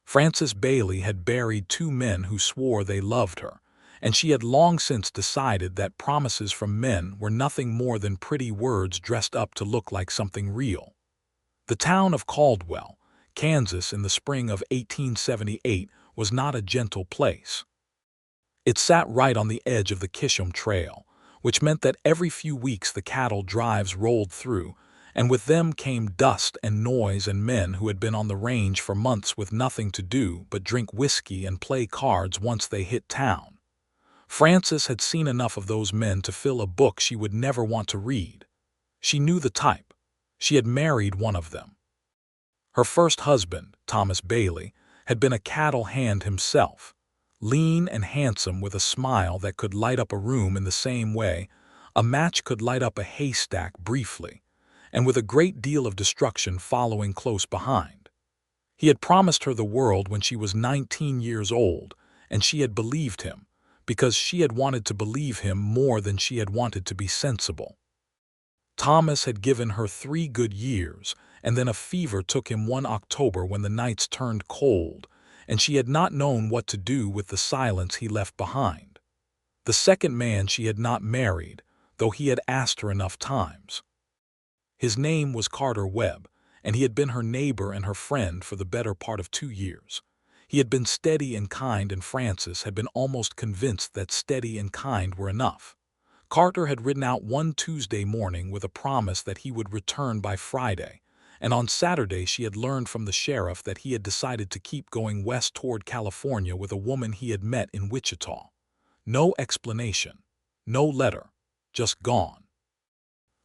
Frances Bailey had buried two men who swore they loved her, and she had long since decided that promises from men were nothing more than pretty words dressed up to look like something real. The town of Caldwell, Kansas in the spring of 1878 was not a gentle place. It sat right on the edge of the Kisham Trail, which meant that every few weeks the cattle drives rolled through, and with them came dust and noise and men who had been on the range for months with nothing to do but drink whiskey and play cards once they hit town. Frances had seen enough of those men to fill a book she would never want to read. She knew the type. She had married one of them. Her first husband, Thomas Bailey, had been a cattle hand himself, lean and handsome with a smile that could light up a room in the same way a match could light up a haystack briefly, and with a great deal of destruction following close behind. He had promised her the world when she was 19 years old, and she had believed him, because she had wanted to believe him more than she had wanted to be sensible. Thomas had given her 3 good years, and then a fever took him one October when the nights turned cold, and she had not known what to do with the silence he left behind. The second man she had not married, though he had asked her enough times. His name was Carter Webb, and he had been her neighbor and her friend for the better part of 2 years. He had been steady and kind, and Frances had been almost convinced that steady and kind were enough. Carter had ridden out one Tuesday morning with a promise that he would return by Friday, and on Saturday she had learned from the sheriff that he had decided to keep going west toward California with a woman he had met in Wichita. No explanation, no letter, just gone.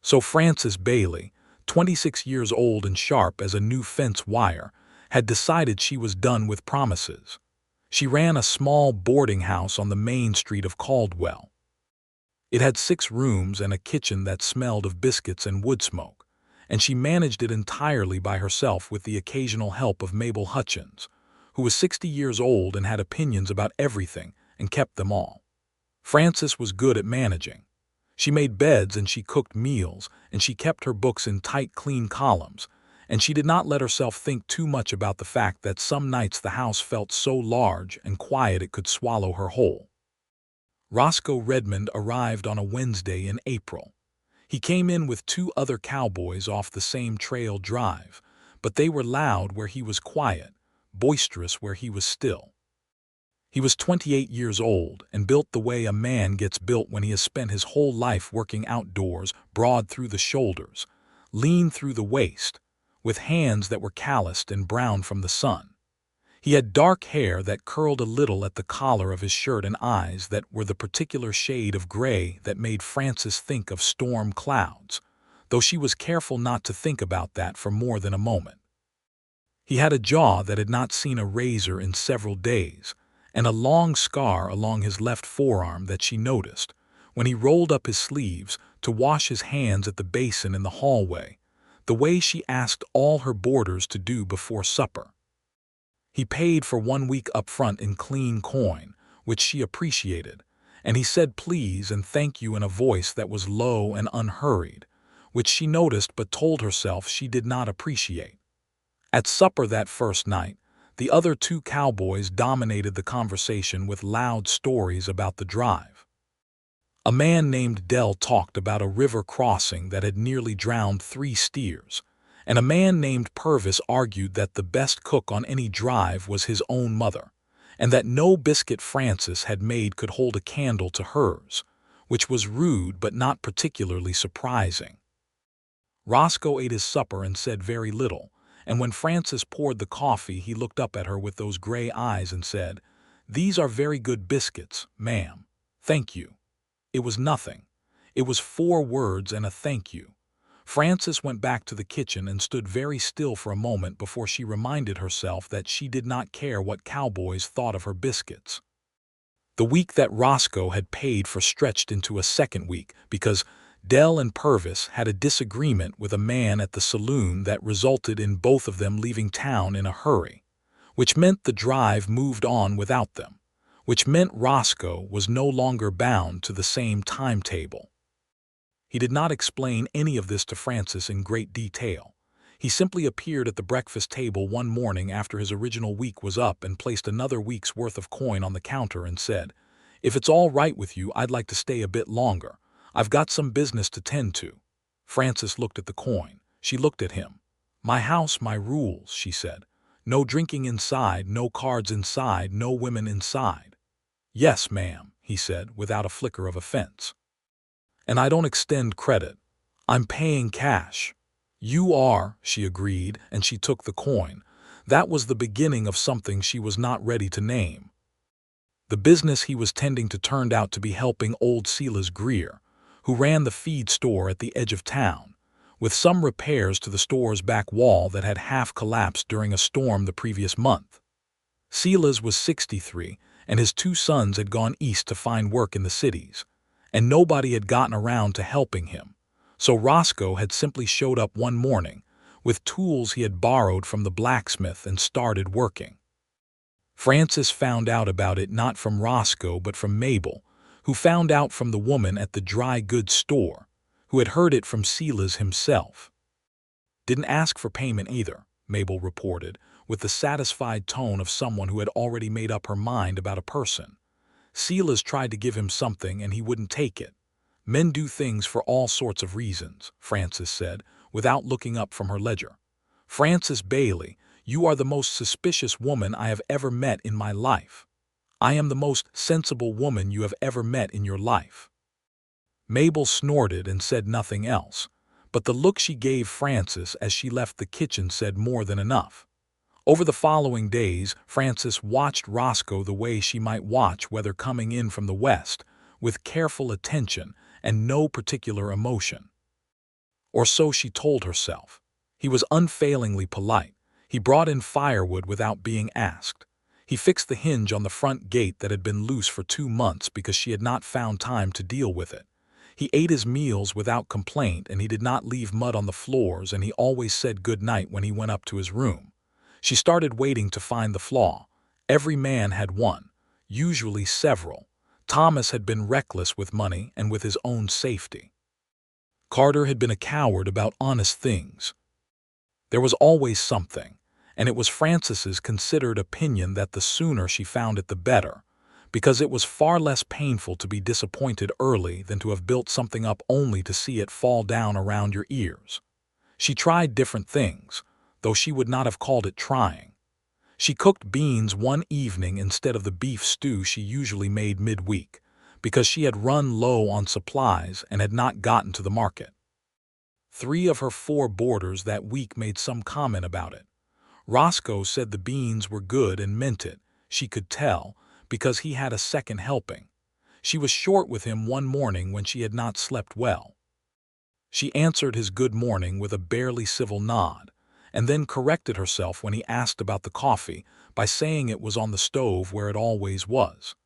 So Frances Bailey, 26 years old and sharp as a new fence wire, had decided she was done with promises. She ran a small boarding house on the main street of Caldwell. It had 6 rooms and a kitchen that smelled of biscuits and wood smoke, and she managed it entirely by herself with the occasional help of Mabel Hutchins, who was 60 years old and had opinions about everything and kept them all. Frances was good at managing. She made beds and she cooked meals, and she kept her books in tight, clean columns, and she did not let herself think too much about the fact that some nights the house felt so large and quiet it could swallow her whole. Roscoe Redmond arrived on a Wednesday in April. He came in with 2 other cowboys off the same trail drive, but they were loud where he was quiet, boisterous where he was still. He was 28 years old and built the way a man gets built when he has spent his whole life working outdoors, broad through the shoulders, lean through the waist, with hands that were calloused and brown from the sun. He had dark hair that curled a little at the collar of his shirt and eyes that were the particular shade of gray that made Frances think of storm clouds, though she was careful not to think about that for more than a moment. He had a jaw that had not seen a razor in several days, and a long scar along his left forearm that she noticed when he rolled up his sleeves to wash his hands at the basin in the hallway, the way she asked all her boarders to do before supper. He paid for 1 week up front in clean coin, which she appreciated, and he said please and thank you in a voice that was low and unhurried, which she noticed but told herself she did not appreciate. At supper that first night, the other 2 cowboys dominated the conversation with loud stories about the drive. A man named Dell talked about a river crossing that had nearly drowned 3 steers, and a man named Purvis argued that the best cook on any drive was his own mother, and that no biscuit Frances had made could hold a candle to hers, which was rude but not particularly surprising. Roscoe ate his supper and said very little, and when Frances poured the coffee he looked up at her with those gray eyes and said, "These are very good biscuits, ma'am. Thank you." It was nothing. It was 4 words and a thank you. Frances went back to the kitchen and stood very still for a moment before she reminded herself that she did not care what cowboys thought of her biscuits. The week that Roscoe had paid for stretched into a second week because Dell and Purvis had a disagreement with a man at the saloon that resulted in both of them leaving town in a hurry, which meant the drive moved on without them, which meant Roscoe was no longer bound to the same timetable. He did not explain any of this to Frances in great detail. He simply appeared at the breakfast table one morning after his original week was up and placed another week's worth of coin on the counter and said, "If it's all right with you, I'd like to stay a bit longer. I've got some business to tend to." Frances looked at the coin. She looked at him. "My house, my rules," she said. "No drinking inside, no cards inside, no women inside." "Yes, ma'am," he said, without a flicker of offense. "And I don't extend credit. I'm paying cash." "You are," she agreed, and she took the coin. That was the beginning of something she was not ready to name. The business he was tending to turned out to be helping old Silas Greer, who ran the feed store at the edge of town, with some repairs to the store's back wall that had half collapsed during a storm the previous month. Silas was 63, and his two sons had gone east to find work in the cities, and nobody had gotten around to helping him. So Roscoe had simply showed up one morning with tools he had borrowed from the blacksmith and started working. Frances found out about it not from Roscoe but from Mabel, who found out from the woman at the dry goods store, who had heard it from Silas himself. "Didn't ask for payment either," Mabel reported, with the satisfied tone of someone who had already made up her mind about a person. "Silas tried to give him something and he wouldn't take it. Men do things for all sorts of reasons," Frances said, without looking up from her ledger. "Frances Bailey, you are the most suspicious woman I have ever met in my life. I am the most sensible woman you have ever met in your life." Mabel snorted and said nothing else, but the look she gave Frances as she left the kitchen said more than enough. Over the following days, Frances watched Roscoe the way she might watch weather coming in from the west, with careful attention and no particular emotion. Or so she told herself. He was unfailingly polite. He brought in firewood without being asked. He fixed the hinge on the front gate that had been loose for 2 months because she had not found time to deal with it. He ate his meals without complaint, and he did not leave mud on the floors, and he always said good night when he went up to his room. She started waiting to find the flaw. Every man had one, usually several. Thomas had been reckless with money and with his own safety. Carter had been a coward about honest things. There was always something, and it was Frances's considered opinion that the sooner she found it the better, because it was far less painful to be disappointed early than to have built something up only to see it fall down around your ears. She tried different things, though she would not have called it trying. She cooked beans one evening instead of the beef stew she usually made midweek, because she had run low on supplies and had not gotten to the market. 3 of her 4 boarders that week made some comment about it. Roscoe said the beans were good and meant it, she could tell, because he had a second helping. She was short with him one morning when she had not slept well. She answered his good morning with a barely civil nod, and then corrected herself when he asked about the coffee by saying it was on the stove where it always was.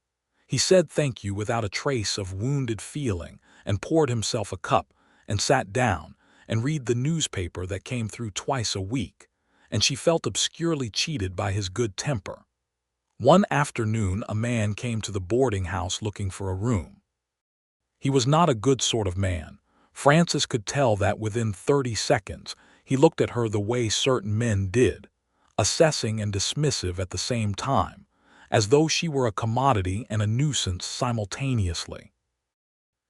He said thank you without a trace of wounded feeling and poured himself a cup and sat down and read the newspaper that came through twice a week, and she felt obscurely cheated by his good temper. One afternoon a man came to the boarding house looking for a room. He was not a good sort of man. Frances could tell that within 30 seconds. He looked at her the way certain men did, assessing and dismissive at the same time, as though she were a commodity and a nuisance simultaneously.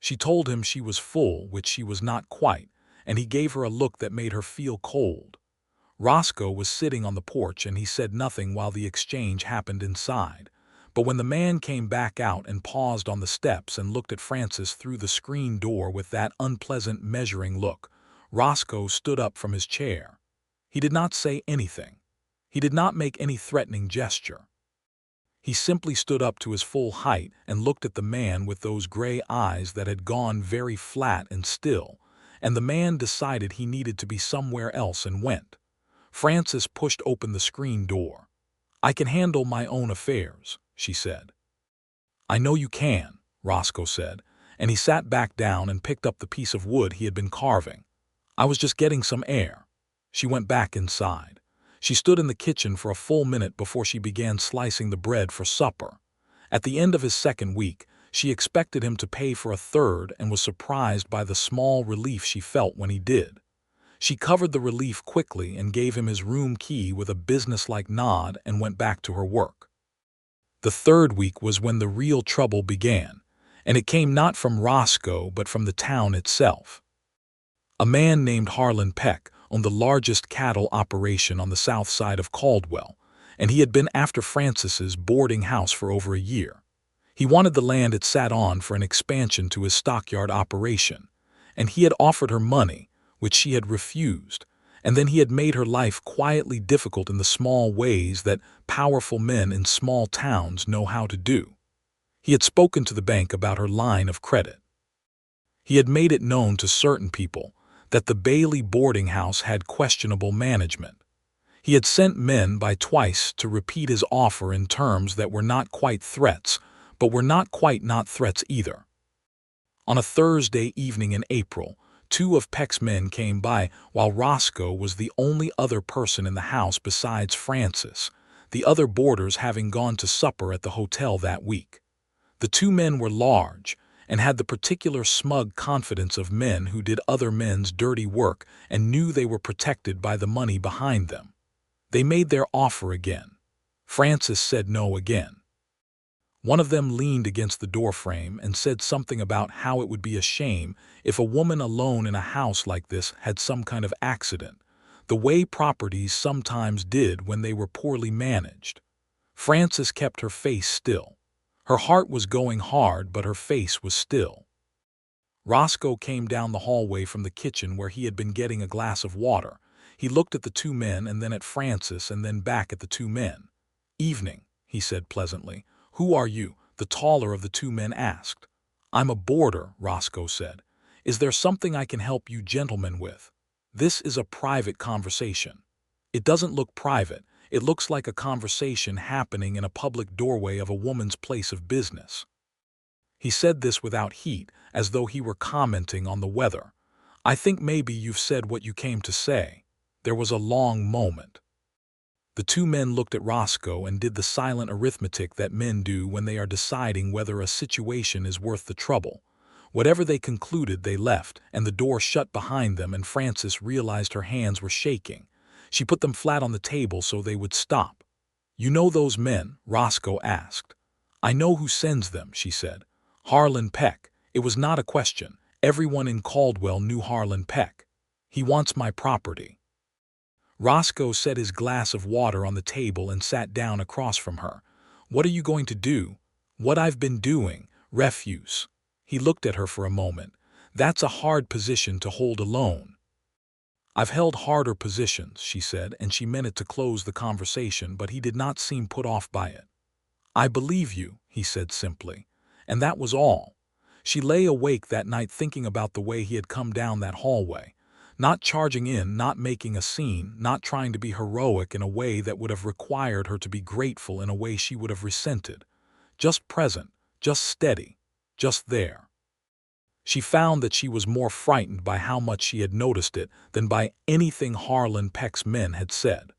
She told him she was full, which she was not quite, and he gave her a look that made her feel cold. Roscoe was sitting on the porch and he said nothing while the exchange happened inside, but when the man came back out and paused on the steps and looked at Frances through the screen door with that unpleasant measuring look, Roscoe stood up from his chair. He did not say anything. He did not make any threatening gesture. He simply stood up to his full height and looked at the man with those gray eyes that had gone very flat and still, and the man decided he needed to be somewhere else and went. Frances pushed open the screen door. "I can handle my own affairs," she said. "I know you can," Roscoe said, and he sat back down and picked up the piece of wood he had been carving. "I was just getting some air." She went back inside. She stood in the kitchen for a full minute before she began slicing the bread for supper. At the end of his second week, she expected him to pay for a third and was surprised by the small relief she felt when he did. She covered the relief quickly and gave him his room key with a businesslike nod and went back to her work. The third week was when the real trouble began, and it came not from Roscoe but from the town itself. A man named Harlan Peck owned the largest cattle operation on the south side of Caldwell, and he had been after Frances's boarding house for over a year. He wanted the land it sat on for an expansion to his stockyard operation, and he had offered her money, which she had refused, and then he had made her life quietly difficult in the small ways that powerful men in small towns know how to do. He had spoken to the bank about her line of credit. He had made it known to certain people that the Bailey boarding house had questionable management. He had sent men by twice to repeat his offer in terms that were not quite threats, but were not quite not threats either. On a Thursday evening in April, 2 of Peck's men came by while Roscoe was the only other person in the house besides Frances, the other boarders having gone to supper at the hotel that week. The 2 men were large and had the particular smug confidence of men who did other men's dirty work and knew they were protected by the money behind them. They made their offer again. Frances said no again. One of them leaned against the doorframe and said something about how it would be a shame if a woman alone in a house like this had some kind of accident, the way properties sometimes did when they were poorly managed. Frances kept her face still. Her heart was going hard, but her face was still. Roscoe came down the hallway from the kitchen where he had been getting a glass of water. He looked at the 2 men and then at Frances and then back at the 2 men. "Evening," he said pleasantly. "Who are you?" the taller of the 2 men asked. "I'm a boarder," Roscoe said. "Is there something I can help you gentlemen with? This is a private conversation." "It doesn't look private. It looks like a conversation happening in a public doorway of a woman's place of business." He said this without heat, as though he were commenting on the weather. "I think maybe you've said what you came to say." There was a long moment. The 2 men looked at Roscoe and did the silent arithmetic that men do when they are deciding whether a situation is worth the trouble. Whatever they concluded, they left, and the door shut behind them, and Frances realized her hands were shaking. She put them flat on the table so they would stop. "You know those men?" Roscoe asked. "I know who sends them," she said. "Harlan Peck." It was not a question. Everyone in Caldwell knew Harlan Peck. "He wants my property." Roscoe set his glass of water on the table and sat down across from her. "What are you going to do?" "What I've been doing. Refuse." He looked at her for a moment. "That's a hard position to hold alone." "I've held harder positions," she said, and she meant it to close the conversation, but he did not seem put off by it. "I believe you," he said simply. And that was all. She lay awake that night thinking about the way he had come down that hallway. Not charging in, not making a scene, not trying to be heroic in a way that would have required her to be grateful in a way she would have resented. Just present, just steady, just there. She found that she was more frightened by how much she had noticed it than by anything Harlan Peck's men had said.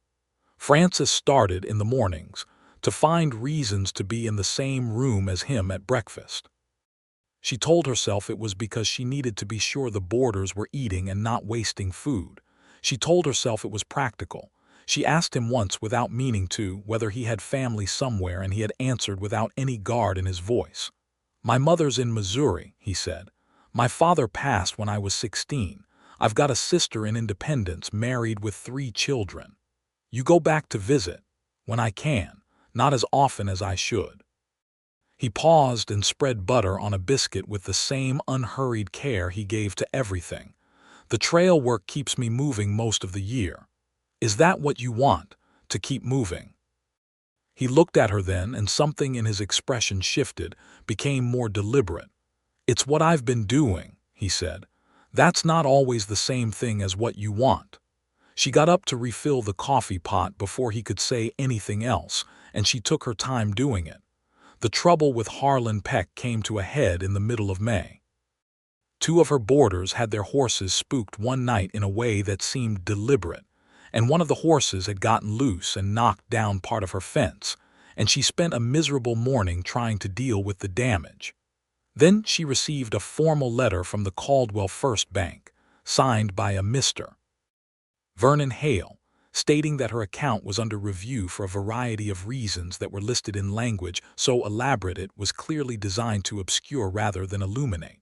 Frances started in the mornings to find reasons to be in the same room as him at breakfast. She told herself it was because she needed to be sure the boarders were eating and not wasting food. She told herself it was practical. She asked him once without meaning to whether he had family somewhere, and he had answered without any guard in his voice. "My mother's in Missouri," he said. "My father passed when I was 16. I've got a sister in Independence, married with 3 children. You go back to visit. When I can, not as often as I should." He paused and spread butter on a biscuit with the same unhurried care he gave to everything. "The trail work keeps me moving most of the year. Is that what you want, to keep moving?" He looked at her then, and something in his expression shifted, became more deliberate. "It's what I've been doing," he said. "That's not always the same thing as what you want." She got up to refill the coffee pot before he could say anything else, and she took her time doing it. The trouble with Harlan Peck came to a head in the middle of May. 2 of her boarders had their horses spooked one night in a way that seemed deliberate, and one of the horses had gotten loose and knocked down part of her fence, and she spent a miserable morning trying to deal with the damage. Then she received a formal letter from the Caldwell First Bank, signed by a Mr. Vernon Hale, stating that her account was under review for a variety of reasons that were listed in language so elaborate it was clearly designed to obscure rather than illuminate.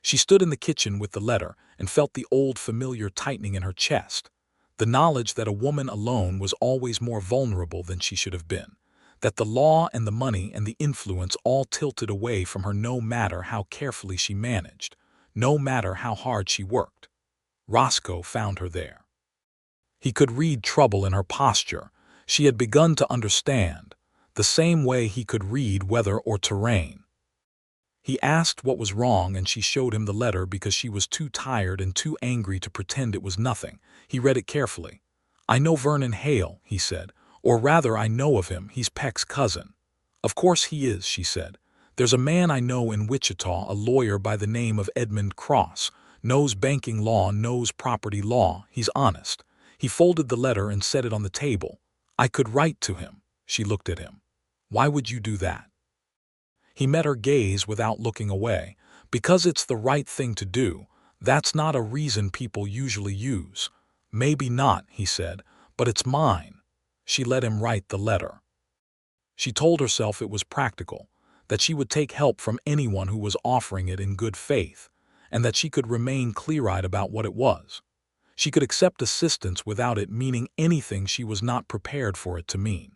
She stood in the kitchen with the letter and felt the old familiar tightening in her chest, the knowledge that a woman alone was always more vulnerable than she should have been, that the law and the money and the influence all tilted away from her no matter how carefully she managed, no matter how hard she worked. Roscoe found her there. He could read trouble in her posture. She had begun to understand, the same way he could read weather or terrain. He asked what was wrong and she showed him the letter because she was too tired and too angry to pretend it was nothing. He read it carefully. "I know Vernon Hale," he said, "or rather I know of him, he's Peck's cousin." "Of course he is," she said. "There's a man I know in Wichita, a lawyer by the name of Edmund Cross, knows banking law, knows property law, he's honest." He folded the letter and set it on the table. "I could write to him." She looked at him. "Why would you do that?" He met her gaze without looking away. "Because it's the right thing to do. That's not a reason people usually use." "Maybe not," he said, "but it's mine." She let him write the letter. She told herself it was practical, that she would take help from anyone who was offering it in good faith, and that she could remain clear-eyed about what it was. She could accept assistance without it meaning anything she was not prepared for it to mean.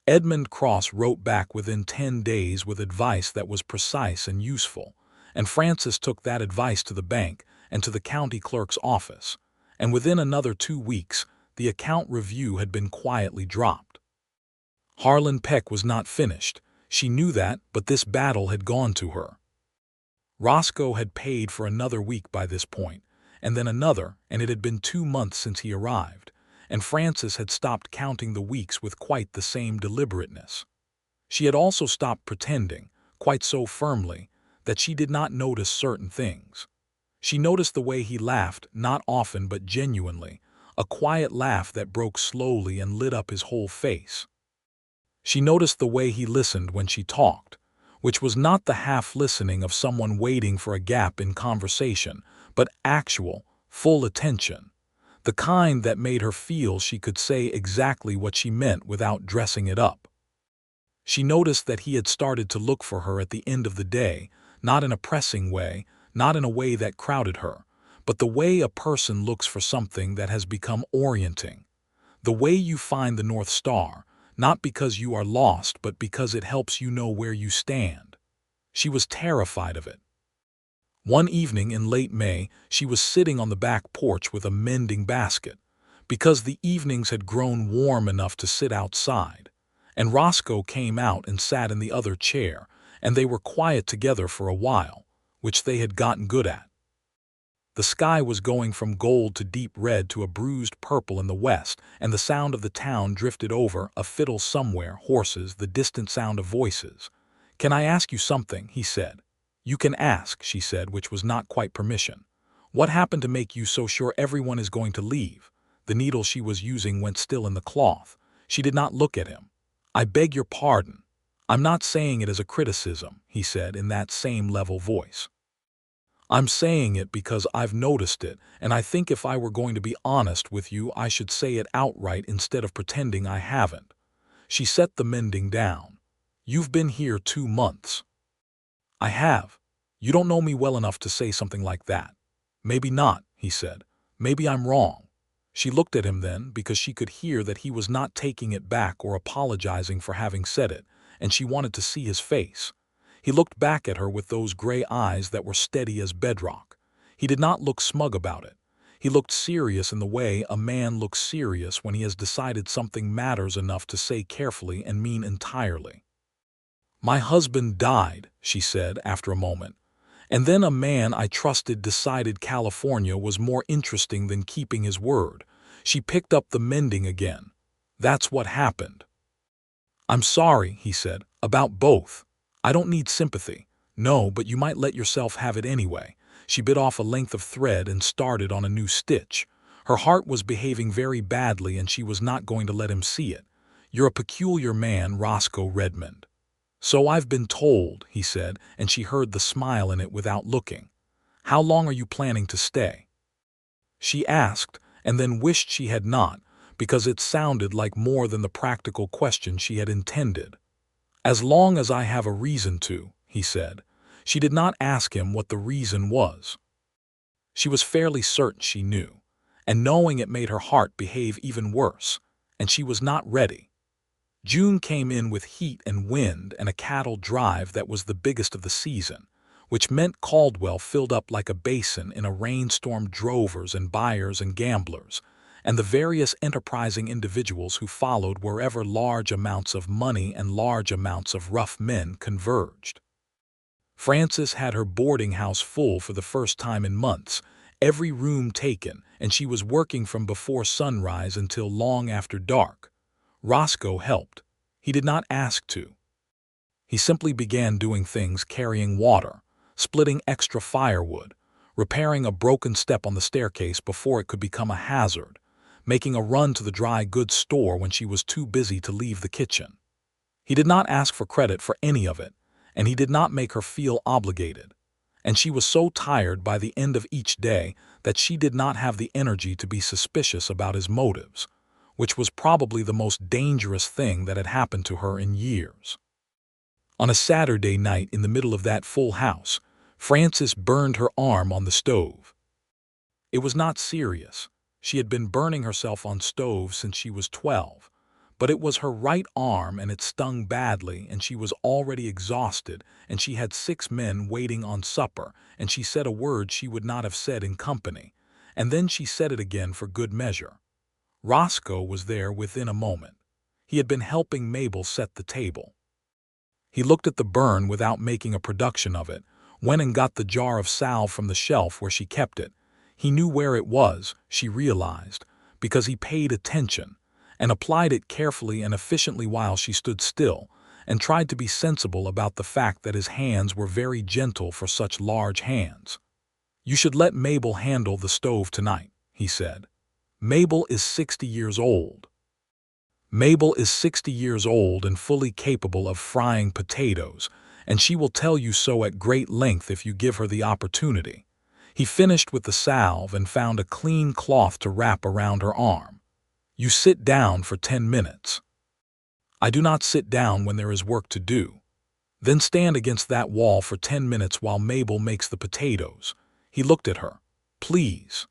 Edmund Cross wrote back within 10 days with advice that was precise and useful, and Frances took that advice to the bank and to the county clerk's office, and within another 2 weeks, the account review had been quietly dropped. Harlan Peck was not finished. She knew that, but this battle had gone to her. Roscoe had paid for another week by this point, and then another, and it had been 2 months since he arrived, and Frances had stopped counting the weeks with quite the same deliberateness. She had also stopped pretending, quite so firmly, that she did not notice certain things. She noticed the way he laughed, not often but genuinely, a quiet laugh that broke slowly and lit up his whole face. She noticed the way he listened when she talked, which was not the half-listening of someone waiting for a gap in conversation, but actual, full attention. The kind that made her feel she could say exactly what she meant without dressing it up. She noticed that he had started to look for her at the end of the day, not in a pressing way, not in a way that crowded her, but the way a person looks for something that has become orienting. The way you find the North Star, not because you are lost but because it helps you know where you stand. She was terrified of it. One evening in late May, she was sitting on the back porch with a mending basket, because the evenings had grown warm enough to sit outside, and Roscoe came out and sat in the other chair, and they were quiet together for a while, which they had gotten good at. The sky was going from gold to deep red to a bruised purple in the west, and the sound of the town drifted over, a fiddle somewhere, horses, the distant sound of voices. "Can I ask you something?" he said. "You can ask," she said, which was not quite permission. "What happened to make you so sure everyone is going to leave?" The needle she was using went still in the cloth. She did not look at him. "I beg your pardon. I'm not saying it as a criticism," he said in that same level voice. "I'm saying it because I've noticed it, and I think if I were going to be honest with you I should say it outright instead of pretending I haven't." She set the mending down. "You've been here 2 months." "I have. You don't know me well enough to say something like that." "Maybe not," he said. "Maybe I'm wrong." She looked at him then because she could hear that he was not taking it back or apologizing for having said it, and she wanted to see his face. He looked back at her with those gray eyes that were steady as bedrock. He did not look smug about it. He looked serious in the way a man looks serious when he has decided something matters enough to say carefully and mean entirely. "My husband died," she said after a moment. "And then a man I trusted decided California was more interesting than keeping his word." She picked up the mending again. "That's what happened." "I'm sorry," he said, "about both. I don't need sympathy." "No, but you might let yourself have it anyway." She bit off a length of thread and started on a new stitch. Her heart was behaving very badly and she was not going to let him see it. "You're a peculiar man, Roscoe Redmond." "So I've been told," he said, and she heard the smile in it without looking. "How long are you planning to stay?" She asked, and then wished she had not, because it sounded like more than the practical question she had intended. "As long as I have a reason to," he said. She did not ask him what the reason was. She was fairly certain she knew, and knowing it made her heart behave even worse, and she was not ready. June came in with heat and wind and a cattle drive that was the biggest of the season, which meant Caldwell filled up like a basin in a rainstorm drovers and buyers and gamblers, and the various enterprising individuals who followed wherever large amounts of money and large amounts of rough men converged. Frances had her boarding house full for the first time in months, every room taken, and she was working from before sunrise until long after dark. Roscoe helped. He did not ask to. He simply began doing things: carrying water, splitting extra firewood, repairing a broken step on the staircase before it could become a hazard, making a run to the dry goods store when she was too busy to leave the kitchen. He did not ask for credit for any of it, and he did not make her feel obligated. And she was so tired by the end of each day that she did not have the energy to be suspicious about his motives, which was probably the most dangerous thing that had happened to her in years. On a Saturday night in the middle of that full house, Frances burned her arm on the stove. It was not serious. She had been burning herself on stoves since she was 12, but it was her right arm and it stung badly, and she was already exhausted, and she had 6 men waiting on supper, and she said a word she would not have said in company, and then she said it again for good measure. Roscoe was there within a moment. He had been helping Mabel set the table. He looked at the burn without making a production of it, went and got the jar of salve from the shelf where she kept it. He knew where it was, she realized, because he paid attention, and applied it carefully and efficiently while she stood still, and tried to be sensible about the fact that his hands were very gentle for such large hands. "You should let Mabel handle the stove tonight," he said. "Mabel is 60 years old. Mabel is 60 years old and fully capable of frying potatoes, and she will tell you so at great length if you give her the opportunity." He finished with the salve and found a clean cloth to wrap around her arm. "You sit down for 10 minutes. "I do not sit down when there is work to do." "Then stand against that wall for 10 minutes while Mabel makes the potatoes." He looked at her. "Please."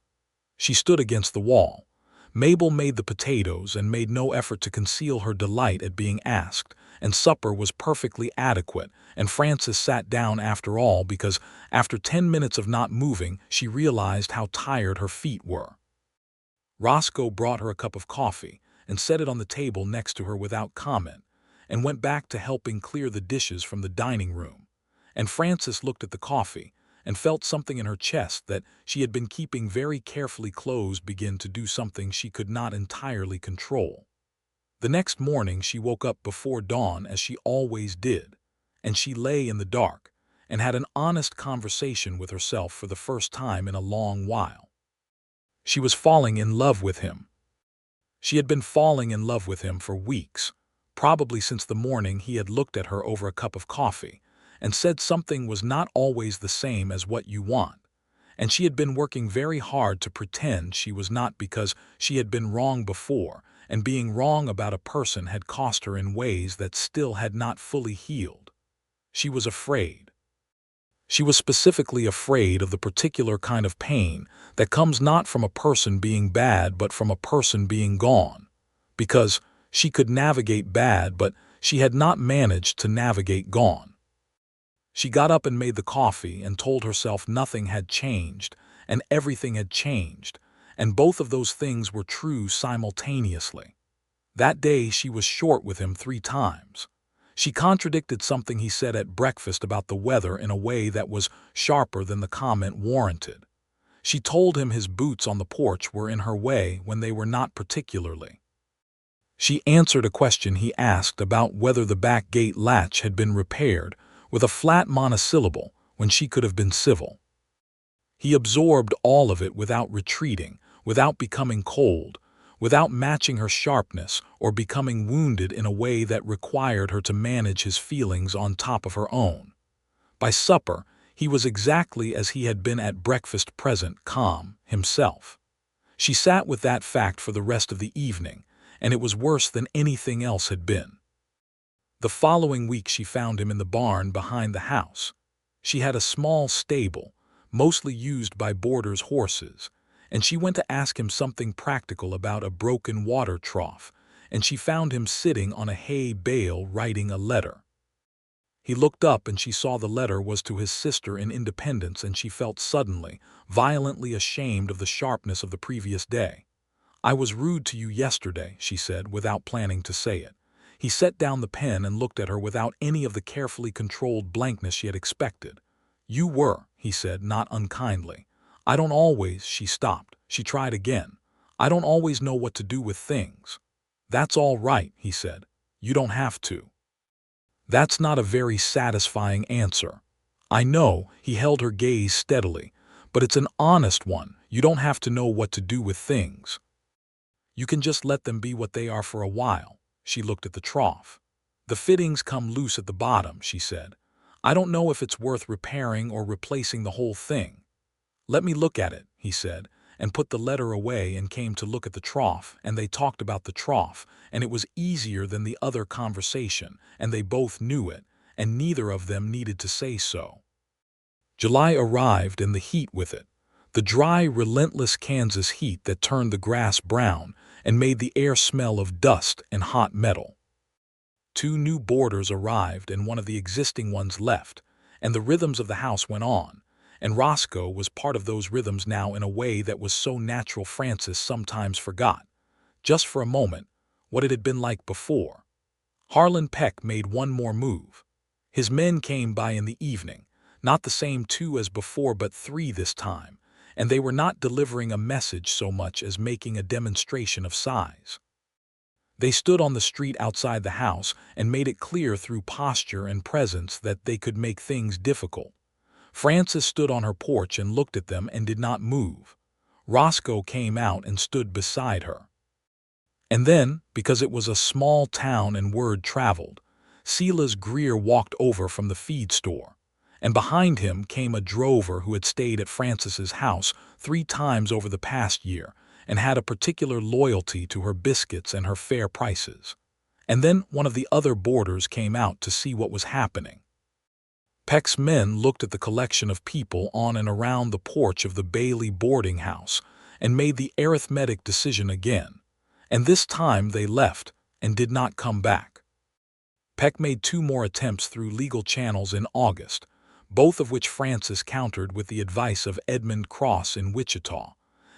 She stood against the wall. Mabel made the potatoes and made no effort to conceal her delight at being asked, and supper was perfectly adequate, and Frances sat down after all because, after 10 minutes of not moving, she realized how tired her feet were. Roscoe brought her a cup of coffee and set it on the table next to her without comment, and went back to helping clear the dishes from the dining room. And Frances looked at the coffee and felt something in her chest that she had been keeping very carefully closed begin to do something she could not entirely control. The next morning she woke up before dawn as she always did, and she lay in the dark and had an honest conversation with herself for the first time in a long while. She was falling in love with him. She had been falling in love with him for weeks, probably since the morning he had looked at her over a cup of coffee and said something was not always the same as what you want, and she had been working very hard to pretend she was not, because she had been wrong before, and being wrong about a person had cost her in ways that still had not fully healed. She was afraid. She was specifically afraid of the particular kind of pain that comes not from a person being bad but from a person being gone, because she could navigate bad but she had not managed to navigate gone. She got up and made the coffee and told herself nothing had changed and everything had changed, and both of those things were true simultaneously. That day she was short with him 3 times. She contradicted something he said at breakfast about the weather in a way that was sharper than the comment warranted. She told him his boots on the porch were in her way when they were not particularly. She answered a question he asked about whether the back gate latch had been repaired with a flat monosyllable when she could have been civil. He absorbed all of it without retreating, without becoming cold, without matching her sharpness or becoming wounded in a way that required her to manage his feelings on top of her own. By supper, he was exactly as he had been at breakfast, present, calm, himself. She sat with that fact for the rest of the evening, and it was worse than anything else had been. The following week she found him in the barn behind the house. She had a small stable, mostly used by boarders' horses, and she went to ask him something practical about a broken water trough, and she found him sitting on a hay bale writing a letter. He looked up and she saw the letter was to his sister in Independence, and she felt suddenly, violently ashamed of the sharpness of the previous day. "I was rude to you yesterday," she said, without planning to say it. He set down the pen and looked at her without any of the carefully controlled blankness she had expected. "You were," he said, not unkindly. "I don't always—" She stopped. She tried again. "I don't always know what to do with things." "That's all right," he said. "You don't have to." "That's not a very satisfying answer." "I know," he held her gaze steadily, "but it's an honest one. You don't have to know what to do with things. You can just let them be what they are for a while." She looked at the trough. "The fittings come loose at the bottom," she said. "I don't know if it's worth repairing or replacing the whole thing." "Let me look at it," he said, and put the letter away and came to look at the trough, and they talked about the trough, and it was easier than the other conversation, and they both knew it, and neither of them needed to say so. July arrived, and the heat with it. The dry, relentless Kansas heat that turned the grass brown and made the air smell of dust and hot metal. 2 new boarders arrived and one of the existing ones left, and the rhythms of the house went on, and Roscoe was part of those rhythms now in a way that was so natural Francis sometimes forgot, just for a moment, what it had been like before. Harlan Peck made one more move. His men came by in the evening, not the same 2 as before but 3 this time, and they were not delivering a message so much as making a demonstration of size. They stood on the street outside the house and made it clear through posture and presence that they could make things difficult. Frances stood on her porch and looked at them and did not move. Roscoe came out and stood beside her. And then, because it was a small town and word traveled, Silas Greer walked over from the feed store, and behind him came a drover who had stayed at Frances's house 3 times over the past year and had a particular loyalty to her biscuits and her fair prices. And then one of the other boarders came out to see what was happening. Peck's men looked at the collection of people on and around the porch of the Bailey boarding house and made the arithmetic decision again, and this time they left and did not come back. Peck made 2 more attempts through legal channels in August, both of which Frances countered with the advice of Edmund Cross in Wichita,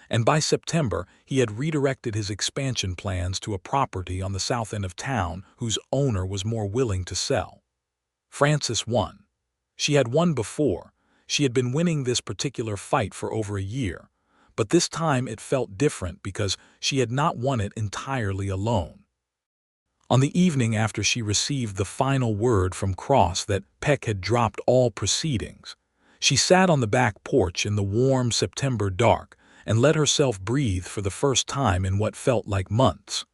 and by September he had redirected his expansion plans to a property on the south end of town whose owner was more willing to sell. Frances won. She had won before. She had been winning this particular fight for over a year, but this time it felt different because she had not won it entirely alone. On the evening after she received the final word from Cross that Peck had dropped all proceedings, she sat on the back porch in the warm September dark and let herself breathe for the first time in what felt like months.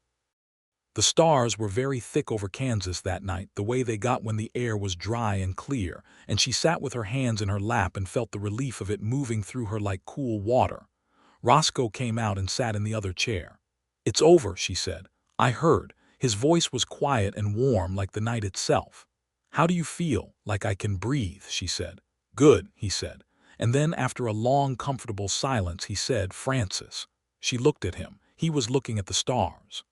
The stars were very thick over Kansas that night, the way they got when the air was dry and clear, and she sat with her hands in her lap and felt the relief of it moving through her like cool water. Roscoe came out and sat in the other chair. "It's over," she said. "I heard." His voice was quiet and warm like the night itself. "How do you feel?" "Like I can breathe," she said. "Good," he said. And then, after a long, comfortable silence, he said, "Frances." She looked at him. He was looking at the stars.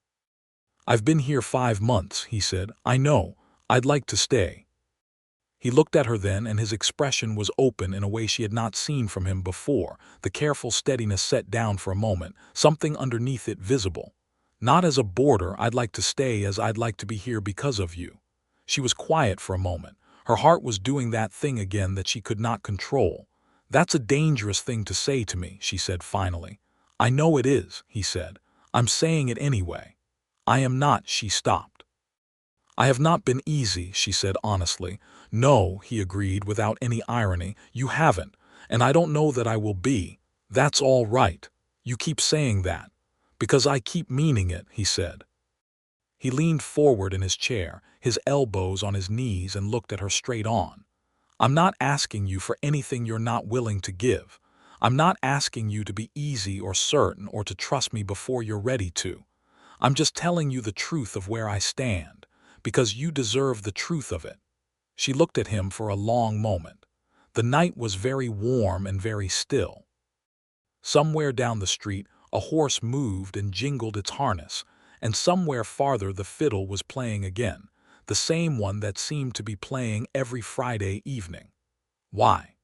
"I've been here 5 months," he said. "I know. I'd like to stay." He looked at her then, and his expression was open in a way she had not seen from him before, the careful steadiness set down for a moment, something underneath it visible. "Not as a boarder I'd like to stay, as I'd like to be here because of you." She was quiet for a moment. Her heart was doing that thing again that she could not control. "That's a dangerous thing to say to me," she said finally. "I know it is," he said. "I'm saying it anyway." "I am not." She stopped. "I have not been easy," she said honestly. "No," he agreed without any irony, "you haven't, and I don't know that I will be." "That's all right. You keep saying that." "Because I keep meaning it," he said. He leaned forward in his chair, his elbows on his knees, and looked at her straight on. "I'm not asking you for anything you're not willing to give. I'm not asking you to be easy or certain or to trust me before you're ready to. I'm just telling you the truth of where I stand, because you deserve the truth of it." She looked at him for a long moment. The night was very warm and very still. Somewhere down the street, a horse moved and jingled its harness, and somewhere farther the fiddle was playing again, the same one that seemed to be playing every Friday evening. "Why?"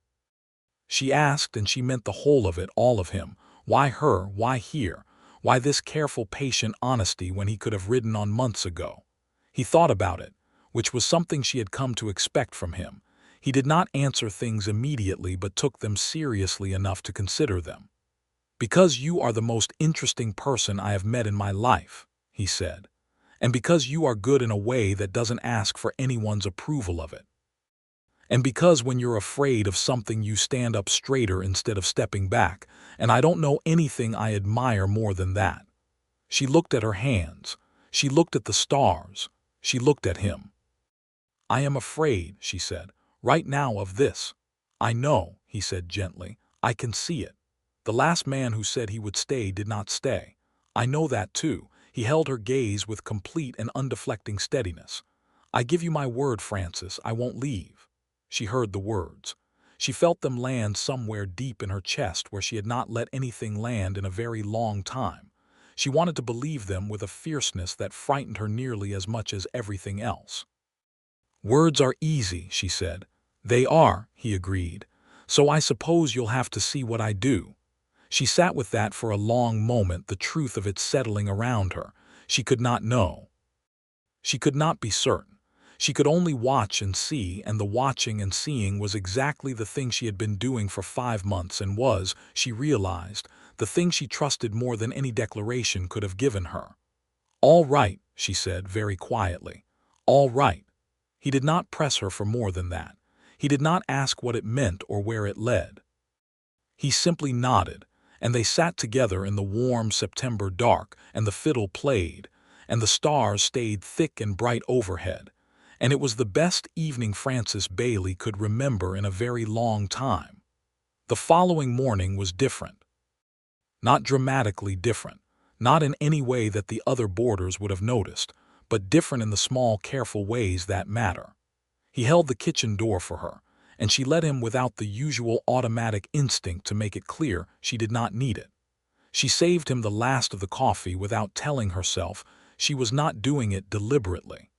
she asked, and she meant the whole of it, all of him. Why her? Why here? Why this careful, patient honesty when he could have ridden on months ago? He thought about it, which was something she had come to expect from him. He did not answer things immediately but took them seriously enough to consider them. "Because you are the most interesting person I have met in my life," he said, "and because you are good in a way that doesn't ask for anyone's approval of it. And because when you're afraid of something you stand up straighter instead of stepping back, and I don't know anything I admire more than that." She looked at her hands. She looked at the stars. She looked at him. "I am afraid," she said, "right now of this." "I know," he said gently. "I can see it. The last man who said he would stay did not stay. I know that too." He held her gaze with complete and undeflecting steadiness. "I give you my word, Francis, I won't leave." She heard the words. She felt them land somewhere deep in her chest where she had not let anything land in a very long time. She wanted to believe them with a fierceness that frightened her nearly as much as everything else. "Words are easy," she said. "They are," he agreed. "So I suppose you'll have to see what I do." She sat with that for a long moment, the truth of it settling around her. She could not know. She could not be certain. She could only watch and see, and the watching and seeing was exactly the thing she had been doing for 5 months and was, she realized, the thing she trusted more than any declaration could have given her. "All right," she said very quietly. "All right." He did not press her for more than that. He did not ask what it meant or where it led. He simply nodded, and they sat together in the warm September dark, and the fiddle played, and the stars stayed thick and bright overhead, and it was the best evening Francis Bailey could remember in a very long time. The following morning was different. Not dramatically different, not in any way that the other boarders would have noticed, but different in the small, careful ways that matter. He held the kitchen door for her, and she let him without the usual automatic instinct to make it clear she did not need it. She saved him the last of the coffee without telling herself she was not doing it deliberately.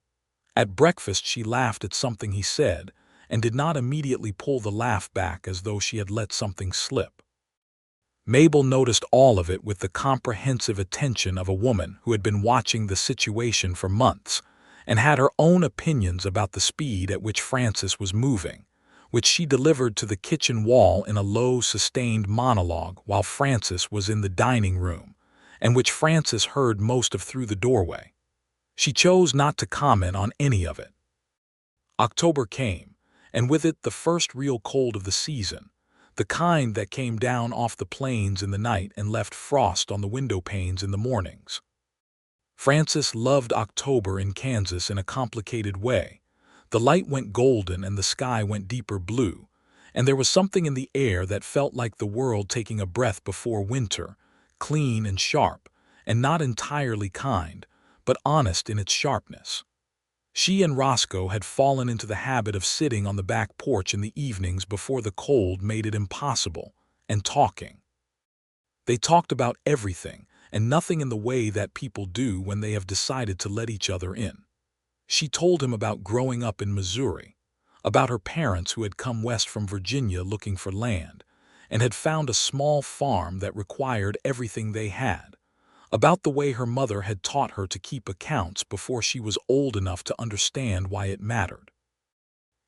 At breakfast she laughed at something he said, and did not immediately pull the laugh back as though she had let something slip. Mabel noticed all of it with the comprehensive attention of a woman who had been watching the situation for months, and had her own opinions about the speed at which Francis was moving, which she delivered to the kitchen wall in a low, sustained monologue while Francis was in the dining room, and which Francis heard most of through the doorway. She chose not to comment on any of it. October came, and with it the first real cold of the season, the kind that came down off the plains in the night and left frost on the window panes in the mornings. Francis loved October in Kansas in a complicated way. The light went golden and the sky went deeper blue, and there was something in the air that felt like the world taking a breath before winter, clean and sharp, and not entirely kind, but honest in its sharpness. She and Roscoe had fallen into the habit of sitting on the back porch in the evenings before the cold made it impossible, and talking. They talked about everything and nothing in the way that people do when they have decided to let each other in. She told him about growing up in Missouri, about her parents who had come west from Virginia looking for land, and had found a small farm that required everything they had, about the way her mother had taught her to keep accounts before she was old enough to understand why it mattered.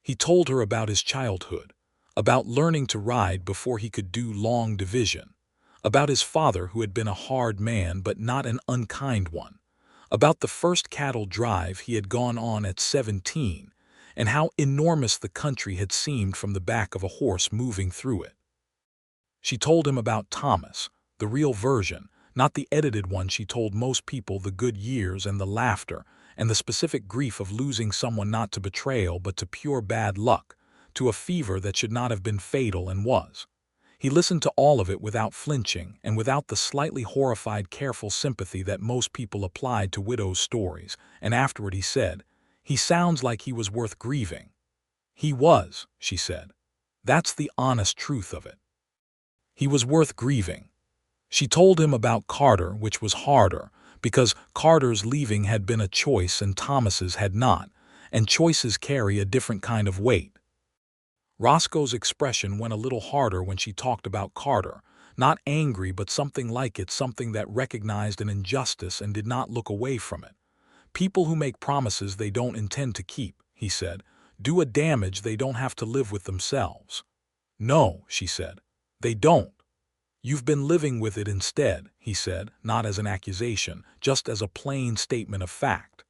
He told her about his childhood, about learning to ride before he could do long division, about his father who had been a hard man but not an unkind one, about the first cattle drive he had gone on at 17, and how enormous the country had seemed from the back of a horse moving through it. She told him about Thomas, the real version, not the edited one she told most people, the good years and the laughter, and the specific grief of losing someone not to betrayal but to pure bad luck, to a fever that should not have been fatal and was. He listened to all of it without flinching and without the slightly horrified, careful sympathy that most people applied to widows' stories, and afterward he said, "He sounds like he was worth grieving." "He was," she said. "That's the honest truth of it. He was worth grieving." She told him about Carter, which was harder, because Carter's leaving had been a choice and Thomas's had not, and choices carry a different kind of weight. Roscoe's expression went a little harder when she talked about Carter, not angry but something like it, something that recognized an injustice and did not look away from it. "People who make promises they don't intend to keep," he said, "do a damage they don't have to live with themselves." "No," she said, "they don't. You've been living with it instead," he said, not as an accusation, just as a plain statement of fact.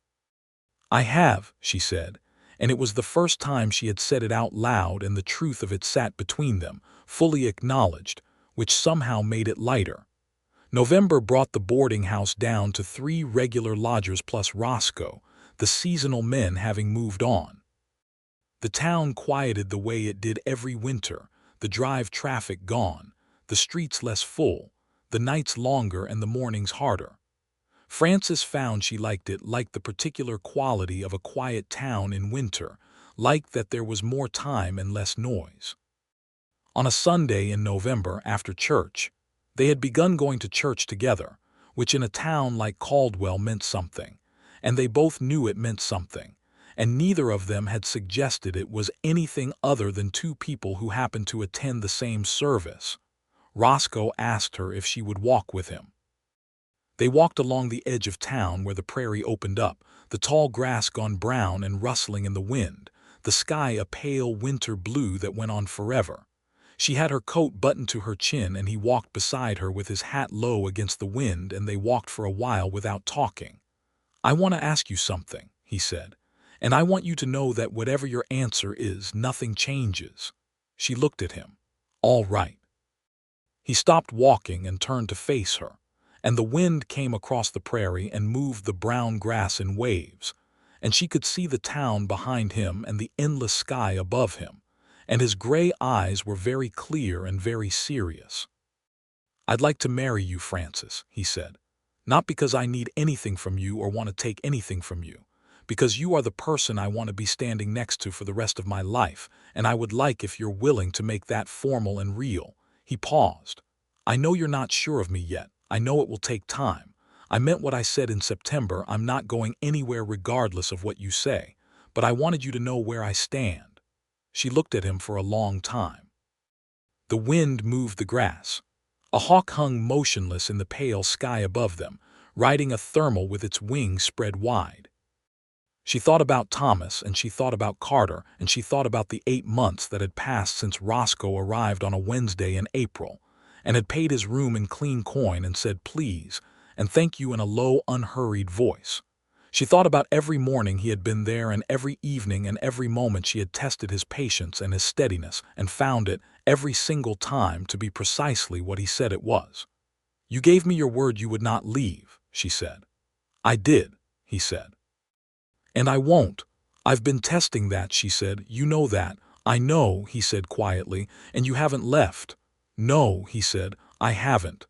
"I have," she said, and it was the first time she had said it out loud, and the truth of it sat between them, fully acknowledged, which somehow made it lighter. November brought the boarding house down to 3 regular lodgers plus Roscoe, the seasonal men having moved on. The town quieted the way it did every winter, the drive traffic gone, the streets less full, the nights longer and the mornings harder. Frances found she liked it, liked the particular quality of a quiet town in winter, liked that there was more time and less noise. On a Sunday in November after church, they had begun going to church together, which in a town like Caldwell meant something, and they both knew it meant something, and neither of them had suggested it was anything other than two people who happened to attend the same service. Roscoe asked her if she would walk with him. They walked along the edge of town where the prairie opened up, the tall grass gone brown and rustling in the wind, the sky a pale winter blue that went on forever. She had her coat buttoned to her chin and he walked beside her with his hat low against the wind, and they walked for a while without talking. "I want to ask you something," he said, "and I want you to know that whatever your answer is, nothing changes." She looked at him. "All right." He stopped walking and turned to face her, and the wind came across the prairie and moved the brown grass in waves, and she could see the town behind him and the endless sky above him, and his gray eyes were very clear and very serious. "I'd like to marry you, Frances," he said, "not because I need anything from you or want to take anything from you, because you are the person I want to be standing next to for the rest of my life, and I would like if you're willing to make that formal and real." He paused. "I know you're not sure of me yet. I know it will take time. I meant what I said in September. I'm not going anywhere regardless of what you say, but I wanted you to know where I stand." She looked at him for a long time. The wind moved the grass. A hawk hung motionless in the pale sky above them, riding a thermal with its wings spread wide. She thought about Thomas, and she thought about Carter, and she thought about the 8 months that had passed since Roscoe arrived on a Wednesday in April, and had paid his room in clean coin and said please and thank you in a low, unhurried voice. She thought about every morning he had been there and every evening and every moment she had tested his patience and his steadiness and found it, every single time, to be precisely what he said it was. "You gave me your word you would not leave," she said. "I did," he said. "And I won't. I've been testing that," she said. "You know that." "I know," he said quietly. "And you haven't left." "No," he said, "I haven't."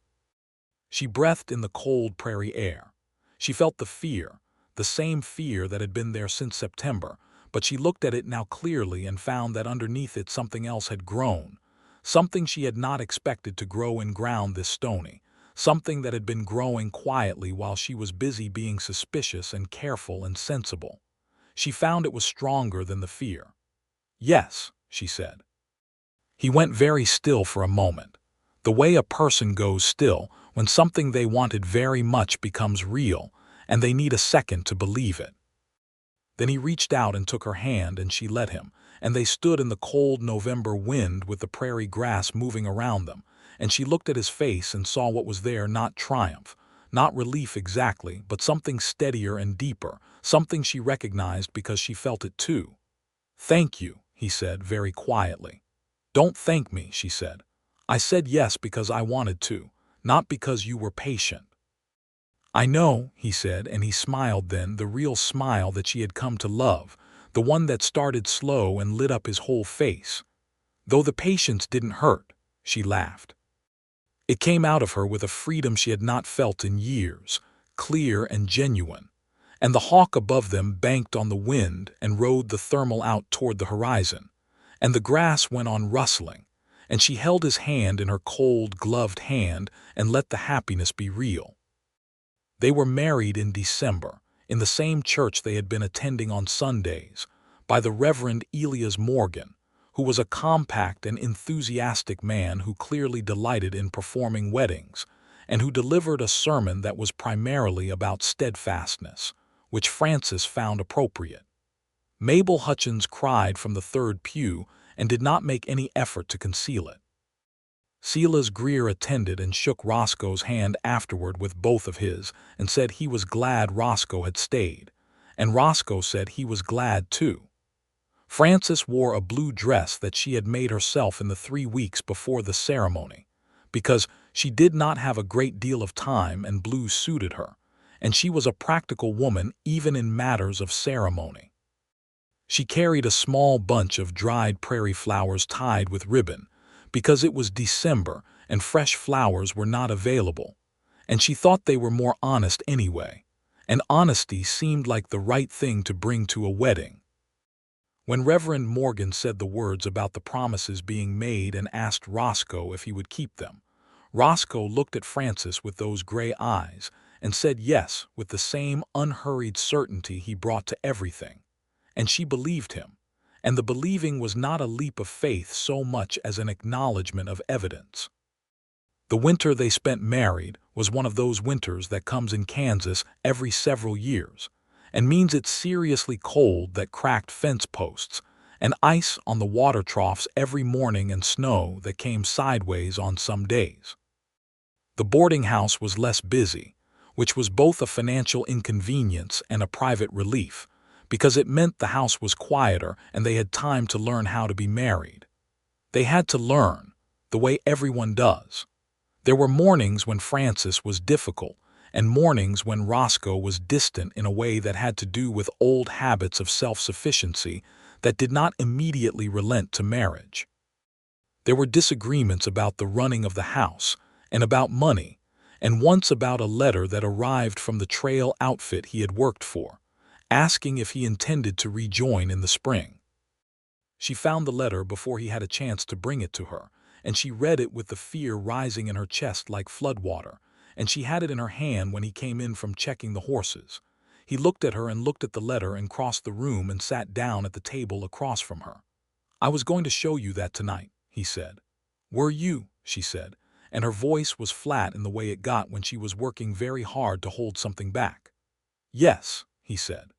She breathed in the cold prairie air. She felt the fear, the same fear that had been there since September, but she looked at it now clearly and found that underneath it something else had grown, something she had not expected to grow in ground this stony, something that had been growing quietly while she was busy being suspicious and careful and sensible. She found it was stronger than the fear. "Yes," she said. He went very still for a moment, the way a person goes still when something they wanted very much becomes real, and they need a second to believe it. Then he reached out and took her hand, and she let him, and they stood in the cold November wind with the prairie grass moving around them, and she looked at his face and saw what was there, not triumph, not relief exactly, but something steadier and deeper, something she recognized because she felt it too. "Thank you," he said very quietly. "Don't thank me," she said. "I said yes because I wanted to, not because you were patient." "I know," he said, and he smiled then, the real smile that she had come to love, the one that started slow and lit up his whole face. "Though the patience didn't hurt." she laughed. It came out of her with a freedom she had not felt in years, clear and genuine. And the hawk above them banked on the wind and rode the thermal out toward the horizon. And the grass went on rustling, and she held his hand in her cold, gloved hand and let the happiness be real. They were married in December, in the same church they had been attending on Sundays, by the Reverend Elias Morgan, who was a compact and enthusiastic man who clearly delighted in performing weddings, and who delivered a sermon that was primarily about steadfastness, which Frances found appropriate. Mabel Hutchins cried from the third pew and did not make any effort to conceal it. Silas Greer attended and shook Roscoe's hand afterward with both of his and said he was glad Roscoe had stayed, and Roscoe said he was glad too. Frances wore a blue dress that she had made herself in the 3 weeks before the ceremony, because she did not have a great deal of time and blue suited her, and she was a practical woman even in matters of ceremony. She carried a small bunch of dried prairie flowers tied with ribbon, because it was December and fresh flowers were not available, and she thought they were more honest anyway, and honesty seemed like the right thing to bring to a wedding. When Reverend Morgan said the words about the promises being made and asked Roscoe if he would keep them, Roscoe looked at Frances with those gray eyes and said yes with the same unhurried certainty he brought to everything, and she believed him. And the believing was not a leap of faith so much as an acknowledgement of evidence. The winter they spent married was one of those winters that comes in Kansas every several years, and means it's seriously cold that cracked fence posts, and ice on the water troughs every morning and snow that came sideways on some days. The boarding house was less busy, which was both a financial inconvenience and a private relief, because it meant the house was quieter and they had time to learn how to be married. They had to learn, the way everyone does. There were mornings when Frances was difficult, and mornings when Roscoe was distant in a way that had to do with old habits of self-sufficiency that did not immediately relent to marriage. There were disagreements about the running of the house, and about money, and once about a letter that arrived from the trail outfit he had worked for, asking if he intended to rejoin in the spring. She found the letter before he had a chance to bring it to her, and she read it with the fear rising in her chest like floodwater, and she had it in her hand when he came in from checking the horses. He looked at her and looked at the letter and crossed the room and sat down at the table across from her. "I was going to show you that tonight," he said. "Were you?" she said, and her voice was flat in the way it got when she was working very hard to hold something back. "Yes," he said.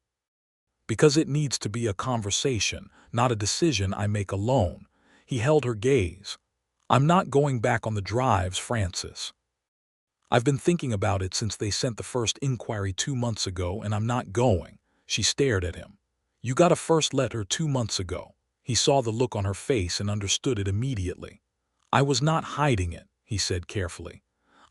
"Because it needs to be a conversation, not a decision I make alone." He held her gaze. "I'm not going back on the drives, Frances. I've been thinking about it since they sent the first inquiry 2 months ago, and I'm not going." She stared at him. "You got a first letter 2 months ago." He saw the look on her face and understood it immediately. "I was not hiding it," he said carefully.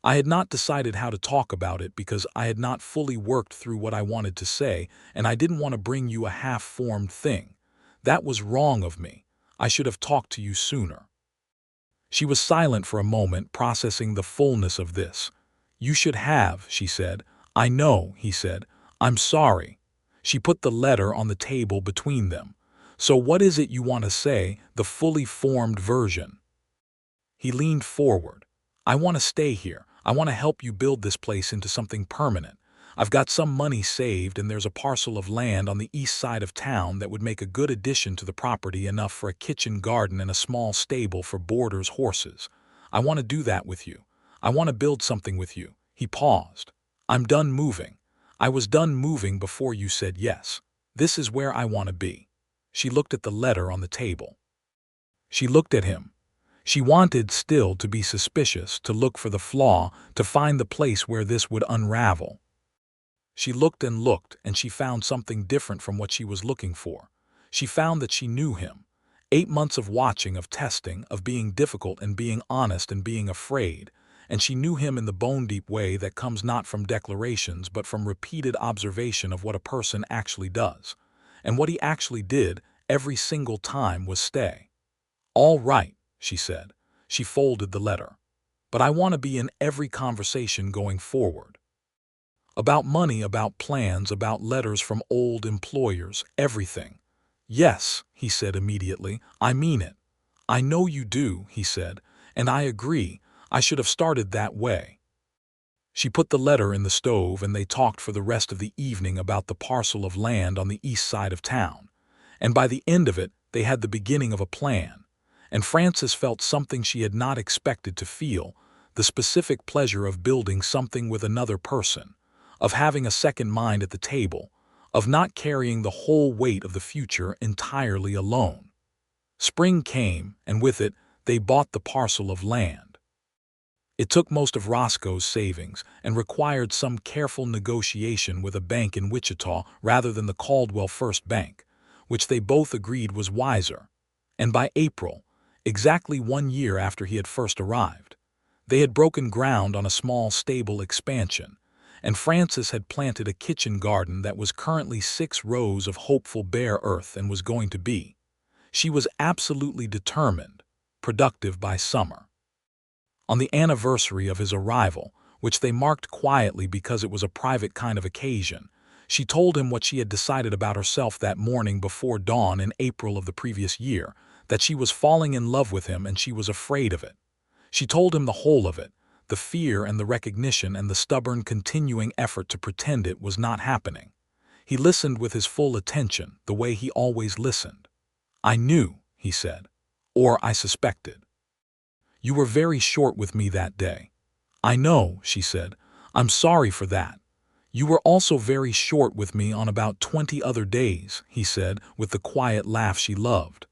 "I had not decided how to talk about it because I had not fully worked through what I wanted to say, and I didn't want to bring you a half-formed thing. That was wrong of me. I should have talked to you sooner." She was silent for a moment, processing the fullness of this. "You should have," she said. "I know," he said. "I'm sorry." She put the letter on the table between them. "So what is it you want to say, the fully formed version?" He leaned forward. "I want to stay here. I want to help you build this place into something permanent. I've got some money saved, and there's a parcel of land on the east side of town that would make a good addition to the property, enough for a kitchen garden and a small stable for boarders' horses. I want to do that with you. I want to build something with you." He paused. "I'm done moving. I was done moving before you said yes. This is where I want to be." She looked at the letter on the table. She looked at him. She wanted still to be suspicious, to look for the flaw, to find the place where this would unravel. She looked, and she found something different from what she was looking for. She found that she knew him. 8 months of watching, of testing, of being difficult and being honest and being afraid, and she knew him in the bone-deep way that comes not from declarations but from repeated observation of what a person actually does. And what he actually did every single time was stay. "All right," she said. She folded the letter. "But I want to be in every conversation going forward. About money, about plans, about letters from old employers, everything." "Yes," he said immediately, "I mean it." "I know you do," he said, "and I agree. I should have started that way." She put the letter in the stove, and they talked for the rest of the evening about the parcel of land on the east side of town. And by the end of it, they had the beginning of a plan. And Frances felt something she had not expected to feel, the specific pleasure of building something with another person, of having a second mind at the table, of not carrying the whole weight of the future entirely alone. Spring came, and with it, they bought the parcel of land. It took most of Roscoe's savings and required some careful negotiation with a bank in Wichita rather than the Caldwell First Bank, which they both agreed was wiser. And by April, exactly 1 year after he had first arrived, they had broken ground on a small stable expansion, and Frances had planted a kitchen garden that was currently 6 rows of hopeful bare earth and was going to be. She was absolutely determined, productive by summer. On the anniversary of his arrival, which they marked quietly because it was a private kind of occasion, she told him what she had decided about herself that morning before dawn in April of the previous year, that she was falling in love with him and she was afraid of it. She told him the whole of it, the fear and the recognition and the stubborn continuing effort to pretend it was not happening. He listened with his full attention, the way he always listened. "I knew," he said, "or I suspected. You were very short with me that day." "I know," she said. "I'm sorry for that." "You were also very short with me on about 20 other days," he said, with the quiet laugh she loved.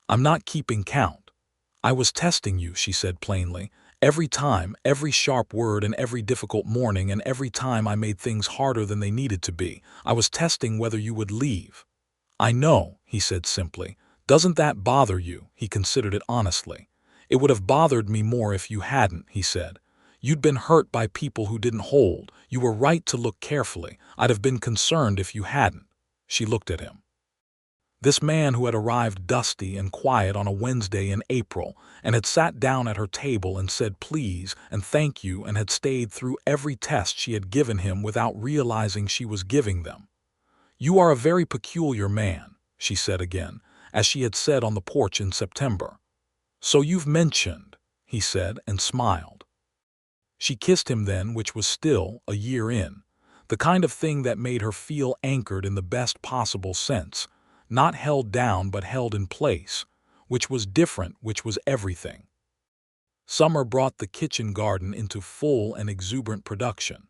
"I'm not keeping count. I was testing you," she said plainly. "Every time, every sharp word and every difficult morning, and every time I made things harder than they needed to be, I was testing whether you would leave." "I know," he said simply. "Doesn't that bother you?" He considered it honestly. "It would have bothered me more if you hadn't," he said. "You'd been hurt by people who didn't hold. You were right to look carefully. I'd have been concerned if you hadn't." She looked at him. This man who had arrived dusty and quiet on a Wednesday in April and had sat down at her table and said please and thank you and had stayed through every test she had given him without realizing she was giving them. "You are a very peculiar man," she said again, as she had said on the porch in September. "So you've mentioned," he said and smiled. She kissed him then, which was still, a year in, the kind of thing that made her feel anchored in the best possible sense, not held down but held in place, which was different, which was everything. Summer brought the kitchen garden into full and exuberant production,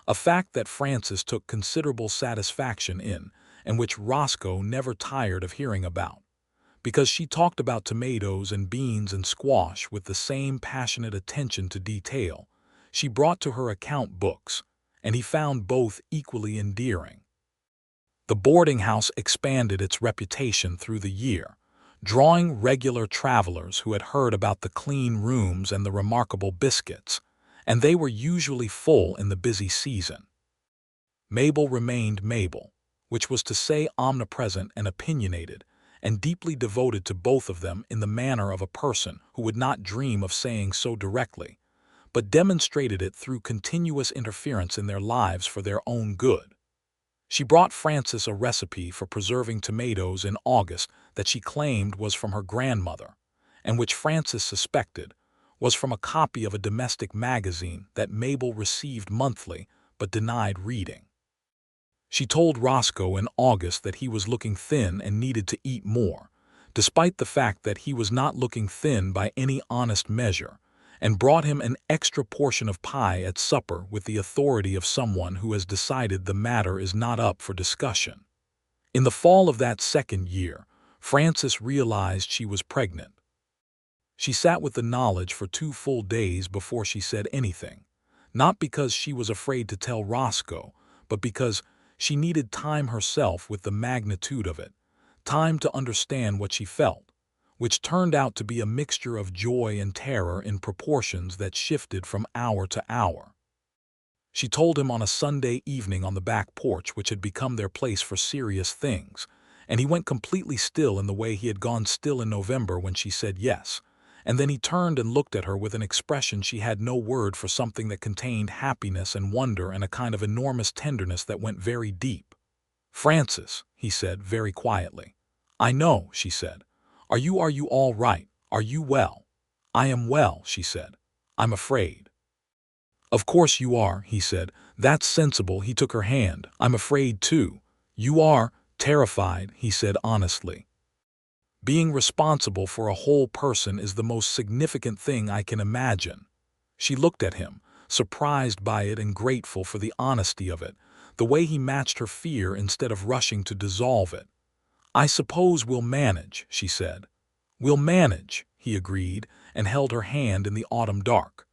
a fact that Frances took considerable satisfaction in and which Roscoe never tired of hearing about, because she talked about tomatoes and beans and squash with the same passionate attention to detail she brought to her account books, and he found both equally endearing. The boarding house expanded its reputation through the year, drawing regular travelers who had heard about the clean rooms and the remarkable biscuits, and they were usually full in the busy season. Mabel remained Mabel, which was to say omnipresent and opinionated, and deeply devoted to both of them in the manner of a person who would not dream of saying so directly, but demonstrated it through continuous interference in their lives for their own good. She brought Frances a recipe for preserving tomatoes in August that she claimed was from her grandmother, and which Frances suspected was from a copy of a domestic magazine that Mabel received monthly but denied reading. She told Roscoe in August that he was looking thin and needed to eat more, despite the fact that he was not looking thin by any honest measure, and brought him an extra portion of pie at supper with the authority of someone who has decided the matter is not up for discussion. In the fall of that second year, Frances realized she was pregnant. She sat with the knowledge for 2 full days before she said anything, not because she was afraid to tell Roscoe, but because she needed time herself with the magnitude of it, time to understand what she felt, which turned out to be a mixture of joy and terror in proportions that shifted from hour to hour. She told him on a Sunday evening on the back porch, which had become their place for serious things, and he went completely still in the way he had gone still in November when she said yes, and then he turned and looked at her with an expression she had no word for, something that contained happiness and wonder and a kind of enormous tenderness that went very deep. "Frances," he said very quietly. "I know," she said. Are you all right? Are you well?" "I am well," she said. "I'm afraid." "Of course you are," he said. "That's sensible." He took her hand. "I'm afraid too." "You are terrified," he said honestly. "Being responsible for a whole person is the most significant thing I can imagine." She looked at him, surprised by it and grateful for the honesty of it, the way he matched her fear instead of rushing to dissolve it. "I suppose we'll manage," she said. "We'll manage," he agreed, and held her hand in the autumn dark.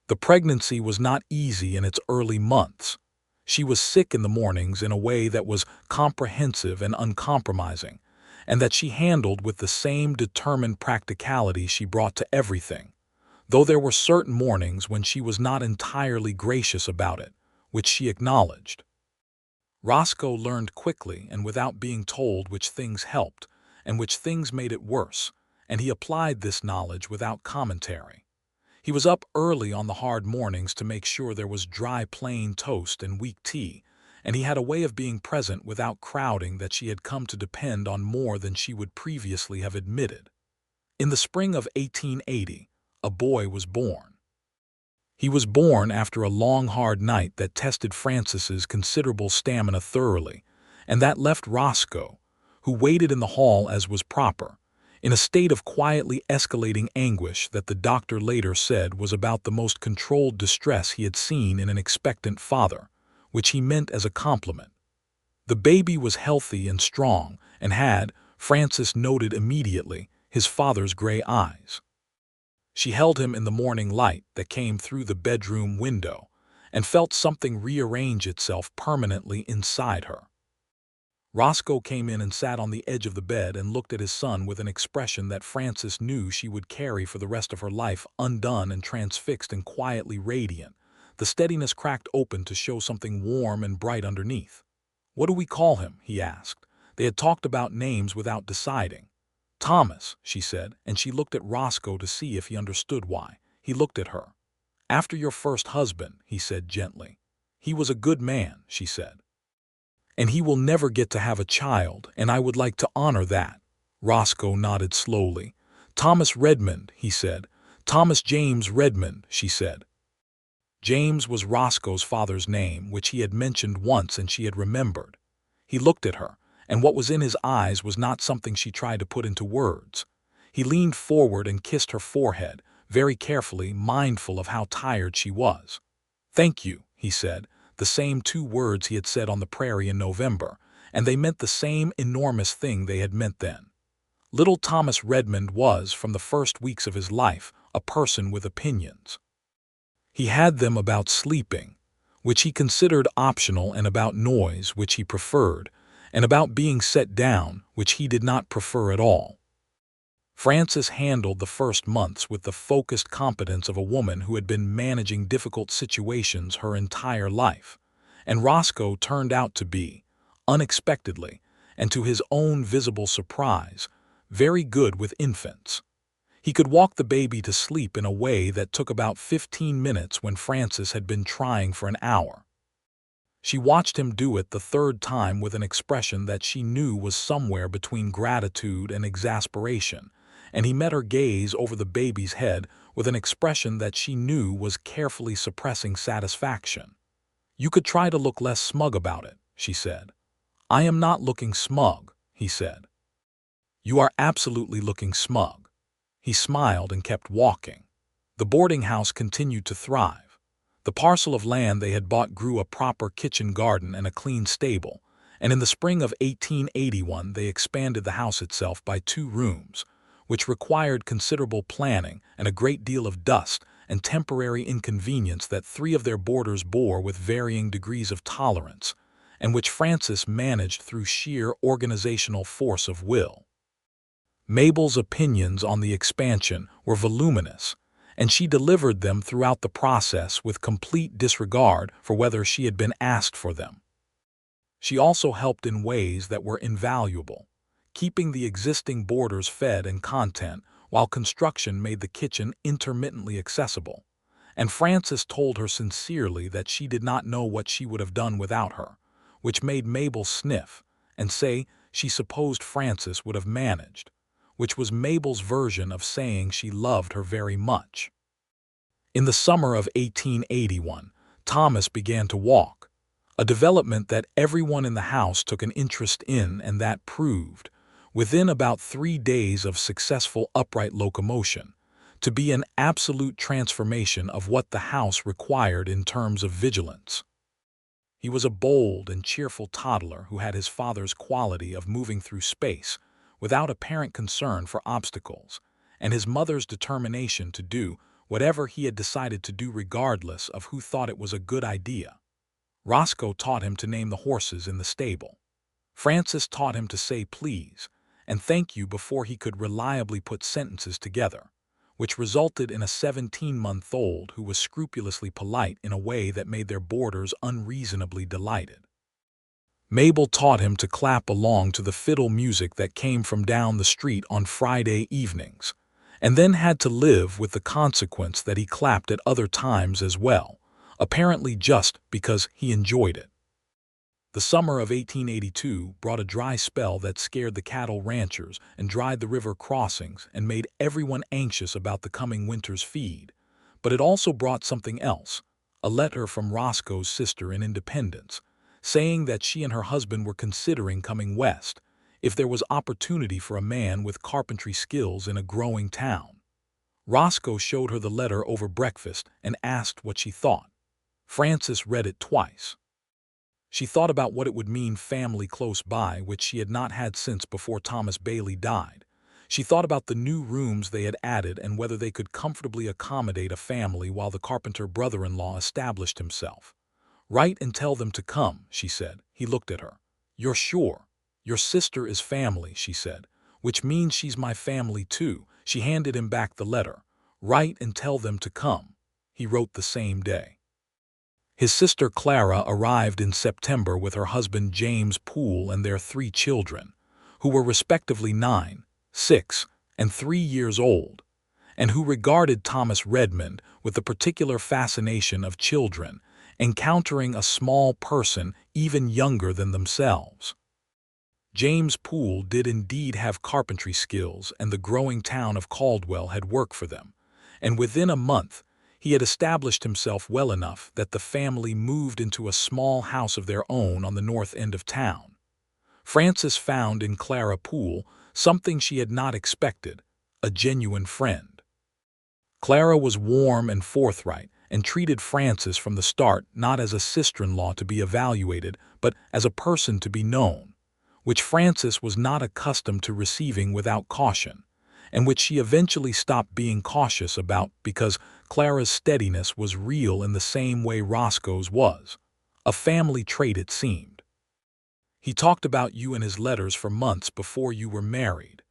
The pregnancy was not easy in its early months. She was sick in the mornings in a way that was comprehensive and uncompromising, and that she handled with the same determined practicality she brought to everything, though there were certain mornings when she was not entirely gracious about it, which she acknowledged. Roscoe learned quickly and without being told which things helped and which things made it worse, and he applied this knowledge without commentary. He was up early on the hard mornings to make sure there was dry plain toast and weak tea, and he had a way of being present without crowding that she had come to depend on more than she would previously have admitted. In the spring of 1880, a boy was born. He was born after a long hard night that tested Frances's considerable stamina thoroughly, and that left Roscoe, who waited in the hall as was proper, in a state of quietly escalating anguish that the doctor later said was about the most controlled distress he had seen in an expectant father, which he meant as a compliment. The baby was healthy and strong and had, Frances noted immediately, his father's gray eyes. She held him in the morning light that came through the bedroom window and felt something rearrange itself permanently inside her. Roscoe came in and sat on the edge of the bed and looked at his son with an expression that Frances knew she would carry for the rest of her life, undone and transfixed and quietly radiant. The steadiness cracked open to show something warm and bright underneath. "What do we call him?" he asked. They had talked about names without deciding. "Thomas," she said, and she looked at Roscoe to see if he understood why. He looked at her. "After your first husband," he said gently. "He was a good man," she said. "And he will never get to have a child, and I would like to honor that." Roscoe nodded slowly. "Thomas Redmond," he said. "Thomas James Redmond," she said. James was Roscoe's father's name, which he had mentioned once and she had remembered. He looked at her, and what was in his eyes was not something she tried to put into words. He leaned forward and kissed her forehead, very carefully, mindful of how tired she was. "Thank you," he said, the same 2 words he had said on the prairie in November, and they meant the same enormous thing they had meant then. Little Thomas Redmond was, from the first weeks of his life, a person with opinions. He had them about sleeping, which he considered optional, and about noise, which he preferred, and about being set down, which he did not prefer at all. Frances handled the first months with the focused competence of a woman who had been managing difficult situations her entire life, and Roscoe turned out to be, unexpectedly, and to his own visible surprise, very good with infants. He could walk the baby to sleep in a way that took about 15 minutes when Frances had been trying for an hour. She watched him do it the 3rd time with an expression that she knew was somewhere between gratitude and exasperation, and he met her gaze over the baby's head with an expression that she knew was carefully suppressing satisfaction. "You could try to look less smug about it," she said. "I am not looking smug," he said. "You are absolutely looking smug." He smiled and kept walking. The boarding house continued to thrive. The parcel of land they had bought grew a proper kitchen garden and a clean stable, and in the spring of 1881 they expanded the house itself by 2 rooms, which required considerable planning and a great deal of dust and temporary inconvenience that 3 of their boarders bore with varying degrees of tolerance, and which Frances managed through sheer organizational force of will. Mabel's opinions on the expansion were voluminous, and she delivered them throughout the process with complete disregard for whether she had been asked for them. She also helped in ways that were invaluable, keeping the existing boarders fed and content while construction made the kitchen intermittently accessible. And Frances told her sincerely that she did not know what she would have done without her, which made Mabel sniff and say she supposed Frances would have managed, which was Mabel's version of saying she loved her very much. In the summer of 1881, Thomas began to walk, a development that everyone in the house took an interest in and that proved, within about 3 days of successful upright locomotion, to be an absolute transformation of what the house required in terms of vigilance. He was a bold and cheerful toddler who had his father's quality of moving through space without apparent concern for obstacles, and his mother's determination to do whatever he had decided to do regardless of who thought it was a good idea. Roscoe taught him to name the horses in the stable. Frances taught him to say please and thank you before he could reliably put sentences together, which resulted in a 17-month-old who was scrupulously polite in a way that made their boarders unreasonably delighted. Mabel taught him to clap along to the fiddle music that came from down the street on Friday evenings, and then had to live with the consequence that he clapped at other times as well, apparently just because he enjoyed it. The summer of 1882 brought a dry spell that scared the cattle ranchers and dried the river crossings and made everyone anxious about the coming winter's feed. But it also brought something else, a letter from Roscoe's sister in Independence, saying that she and her husband were considering coming west if there was opportunity for a man with carpentry skills in a growing town. Roscoe showed her the letter over breakfast and asked what she thought. Frances read it twice. She thought about what it would mean family close by, which she had not had since before Thomas Bailey died. She thought about the new rooms they had added and whether they could comfortably accommodate a family while the carpenter brother-in-law established himself. "Write and tell them to come," she said. He looked at her. "You're sure? Your sister is family," she said, "which means she's my family too." She handed him back the letter. "Write and tell them to come." He wrote the same day. His sister Clara arrived in September with her husband James Poole and their 3 children, who were respectively 9, 6, and 3 years old, and who regarded Thomas Redmond with the particular fascination of children encountering a small person even younger than themselves. James Poole did indeed have carpentry skills, and the growing town of Caldwell had work for them, and within a month he had established himself well enough that the family moved into a small house of their own on the north end of town. Frances found in Clara Poole something she had not expected, a genuine friend. Clara was warm and forthright and treated Frances from the start not as a sister-in-law to be evaluated, but as a person to be known, which Frances was not accustomed to receiving without caution, and which she eventually stopped being cautious about because Clara's steadiness was real in the same way Roscoe's was, a family trait it seemed. "He talked about you in his letters for months before you were married,"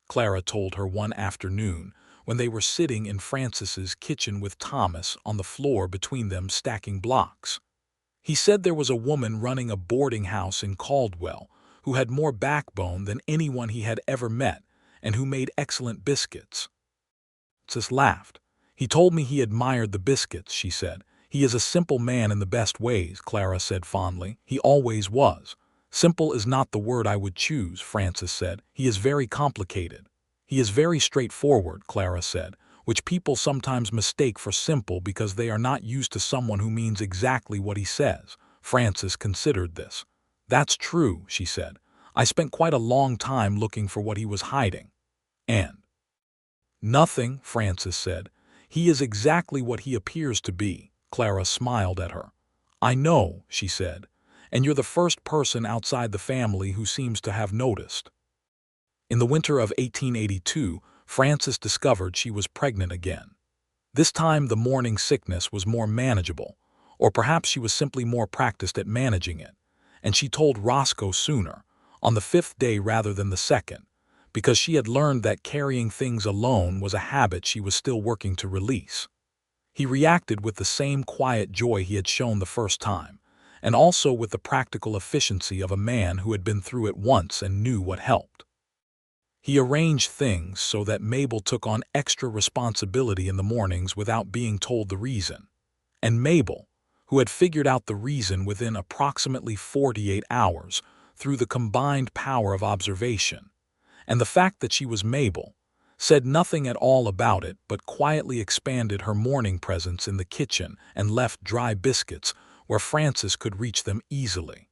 Clara told her one afternoon when they were sitting in Frances's kitchen with Thomas on the floor between them stacking blocks. "He said there was a woman running a boarding house in Caldwell who had more backbone than anyone he had ever met, and who made excellent biscuits." Sis laughed. "He told me he admired the biscuits," she said. "He is a simple man in the best ways," Clara said fondly. "He always was." "Simple is not the word I would choose," Frances said. "He is very complicated." "He is very straightforward," Clara said, "which people sometimes mistake for simple because they are not used to someone who means exactly what he says." Frances considered this. "That's true," she said. "I spent quite a long time looking for what he was hiding." "And?" "Nothing," Frances said. "He is exactly what he appears to be." Clara smiled at her. "I know," she said, "and you're the first person outside the family who seems to have noticed." In the winter of 1882, Frances discovered she was pregnant again. This time the morning sickness was more manageable, or perhaps she was simply more practiced at managing it, and she told Roscoe sooner, on the 5th day rather than the 2nd, because she had learned that carrying things alone was a habit she was still working to release. He reacted with the same quiet joy he had shown the first time, and also with the practical efficiency of a man who had been through it once and knew what helped. He arranged things so that Mabel took on extra responsibility in the mornings without being told the reason. And Mabel, who had figured out the reason within approximately 48 hours through the combined power of observation, and the fact that she was Mabel, said nothing at all about it but quietly expanded her morning presence in the kitchen and left dry biscuits where Frances could reach them easily.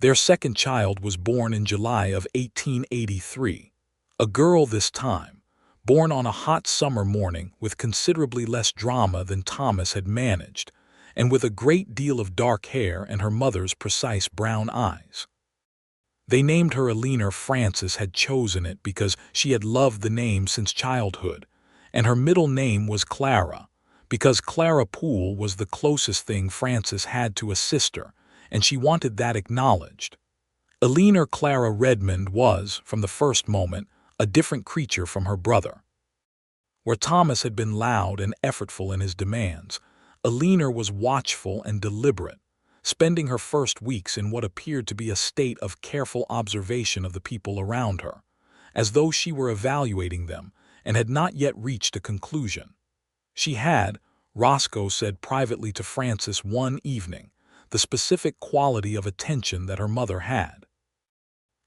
Their second child was born in July of 1883, a girl this time, born on a hot summer morning with considerably less drama than Thomas had managed, and with a great deal of dark hair and her mother's precise brown eyes. They named her Eleanor. Frances had chosen it because she had loved the name since childhood, and her middle name was Clara, because Clara Poole was the closest thing Frances had to a sister, and she wanted that acknowledged. Eleanor Clara Redmond was, from the first moment, a different creature from her brother. Where Thomas had been loud and effortful in his demands, Eleanor was watchful and deliberate, spending her first weeks in what appeared to be a state of careful observation of the people around her, as though she were evaluating them and had not yet reached a conclusion. She had, Roscoe said privately to Frances one evening, the specific quality of attention that her mother had.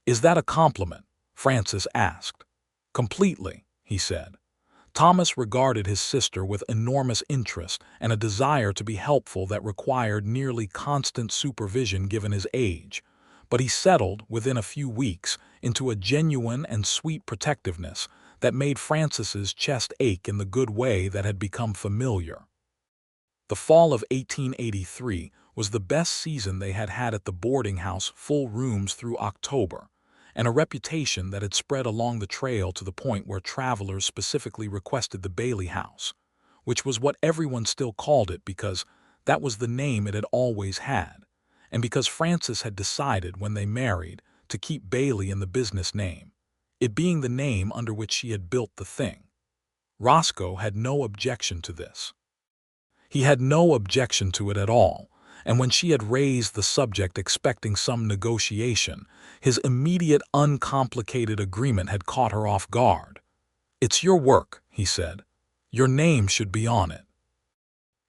"Is that a compliment?" Frances asked. "Completely," he said. Thomas regarded his sister with enormous interest and a desire to be helpful that required nearly constant supervision given his age, but he settled, within a few weeks, into a genuine and sweet protectiveness that made Frances's chest ache in the good way that had become familiar. The fall of 1883 was the best season they had had at the boarding house, full rooms through October, and a reputation that had spread along the trail to the point where travelers specifically requested the Bailey House, which was what everyone still called it because that was the name it had always had, and because Frances had decided when they married to keep Bailey in the business name, it being the name under which she had built the thing. Roscoe had no objection to this. He had no objection to it at all, and when she had raised the subject expecting some negotiation, his immediate uncomplicated agreement had caught her off guard. "It's your work," he said. "Your name should be on it."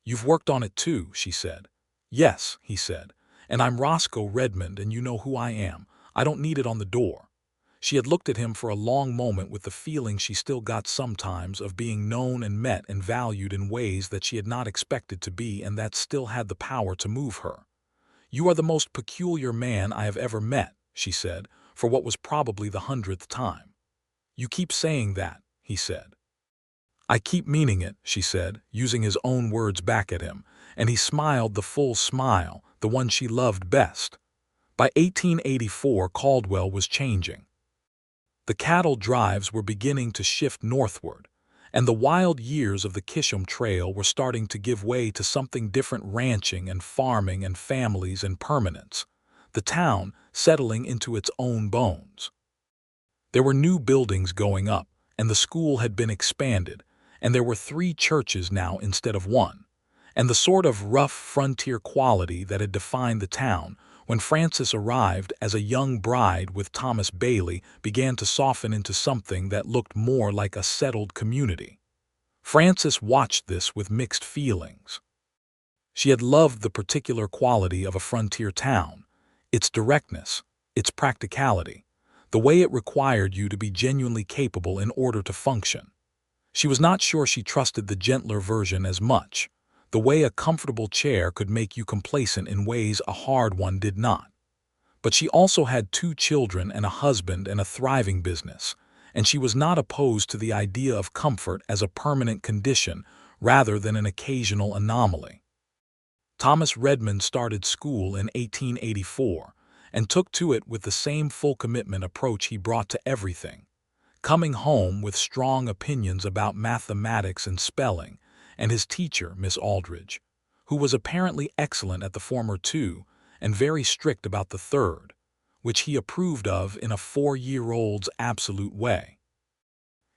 "You've worked on it too," she said. "Yes," he said, "and I'm Roscoe Redmond and you know who I am. I don't need it on the door." She had looked at him for a long moment with the feeling she still got sometimes of being known and met and valued in ways that she had not expected to be and that still had the power to move her. "You are the most peculiar man I have ever met," she said, for what was probably the 100th time. "You keep saying that," he said. "I keep meaning it," she said, using his own words back at him, and he smiled the full smile, the one she loved best. By 1884, Caldwell was changing. The cattle drives were beginning to shift northward, and the wild years of the Kisham Trail were starting to give way to something different: ranching and farming and families and permanence, the town settling into its own bones. There were new buildings going up, and the school had been expanded, and there were 3 churches now instead of 1, and the sort of rough frontier quality that had defined the town when Frances arrived as a young bride with Thomas Bailey began to soften into something that looked more like a settled community. Frances watched this with mixed feelings. She had loved the particular quality of a frontier town, its directness, its practicality, the way it required you to be genuinely capable in order to function. She was not sure she trusted the gentler version as much, the way a comfortable chair could make you complacent in ways a hard one did not. But she also had 2 children and a husband and a thriving business, and she was not opposed to the idea of comfort as a permanent condition rather than an occasional anomaly. Thomas Redmond started school in 1884 and took to it with the same full commitment approach he brought to everything, coming home with strong opinions about mathematics and spelling, and his teacher, Miss Aldridge, who was apparently excellent at the former 2 and very strict about the third, which he approved of in a 4-year-old's absolute way.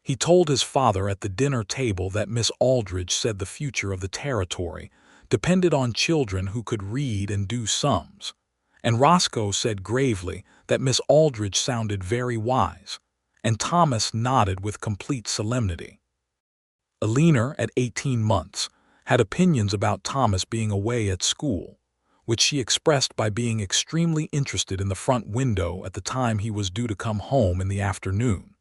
He told his father at the dinner table that Miss Aldridge said the future of the territory depended on children who could read and do sums, and Roscoe said gravely that Miss Aldridge sounded very wise, and Thomas nodded with complete solemnity. Alina, at 18 months, had opinions about Thomas being away at school, which she expressed by being extremely interested in the front window at the time he was due to come home in the afternoon.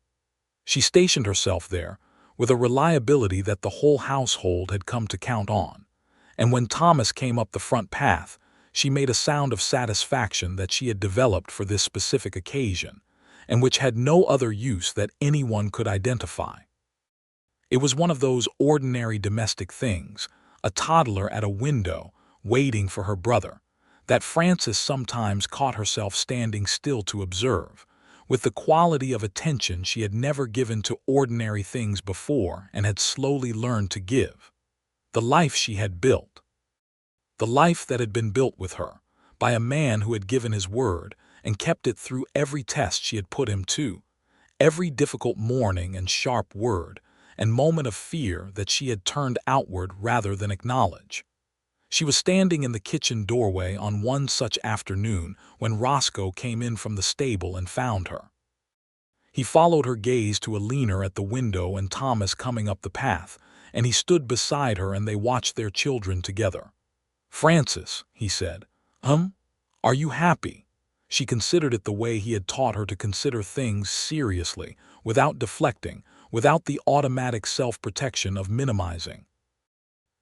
She stationed herself there with a reliability that the whole household had come to count on, and when Thomas came up the front path, she made a sound of satisfaction that she had developed for this specific occasion, and which had no other use that anyone could identify. It was one of those ordinary domestic things, a toddler at a window, waiting for her brother, that Frances sometimes caught herself standing still to observe, with the quality of attention she had never given to ordinary things before and had slowly learned to give. The life she had built. The life that had been built with her, by a man who had given his word and kept it through every test she had put him to, every difficult morning and sharp word and moment of fear that she had turned outward rather than acknowledge. She was standing in the kitchen doorway on one such afternoon when Roscoe came in from the stable and found her. He followed her gaze to Alina at the window and Thomas coming up the path, and he stood beside her and they watched their children together. "Frances," he said, "are you happy?" She considered it the way he had taught her to consider things seriously, without deflecting, without the automatic self-protection of minimizing.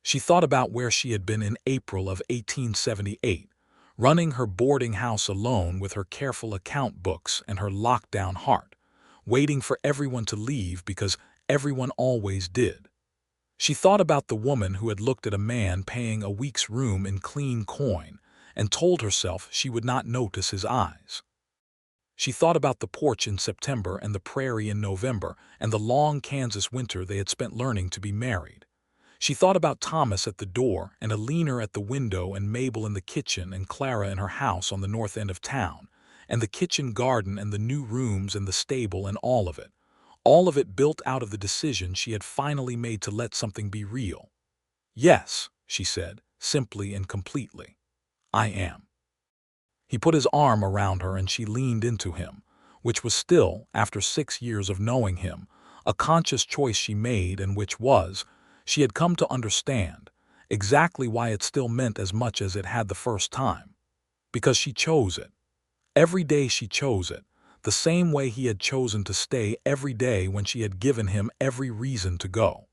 She thought about where she had been in April of 1878, running her boarding house alone with her careful account books and her locked-down heart, waiting for everyone to leave because everyone always did. She thought about the woman who had looked at a man paying a week's room in clean coin and told herself she would not notice his eyes. She thought about the porch in September and the prairie in November and the long Kansas winter they had spent learning to be married. She thought about Thomas at the door and Alina at the window and Mabel in the kitchen and Clara in her house on the north end of town, and the kitchen garden and the new rooms and the stable and all of it built out of the decision she had finally made to let something be real. "Yes," she said, simply and completely. "I am." He put his arm around her and she leaned into him, which was still, after 6 years of knowing him, a conscious choice she made and which was, she had come to understand, exactly why it still meant as much as it had the first time. Because she chose it. Every day she chose it, the same way he had chosen to stay every day when she had given him every reason to go.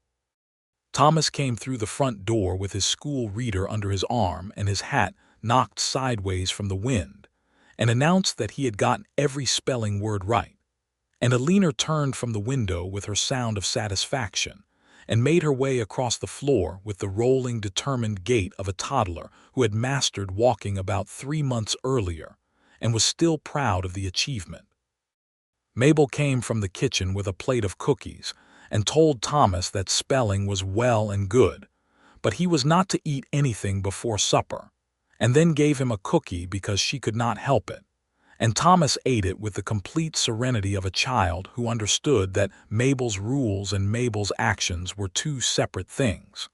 Thomas came through the front door with his school reader under his arm and his hat knocked sideways from the wind, and announced that he had gotten every spelling word right. And Alina turned from the window with her sound of satisfaction, and made her way across the floor with the rolling, determined gait of a toddler who had mastered walking about 3 months earlier, and was still proud of the achievement. Mabel came from the kitchen with a plate of cookies, and told Thomas that spelling was well and good, but he was not to eat anything before supper, and then gave him a cookie because she could not help it, and Thomas ate it with the complete serenity of a child who understood that Mabel's rules and Mabel's actions were two separate things.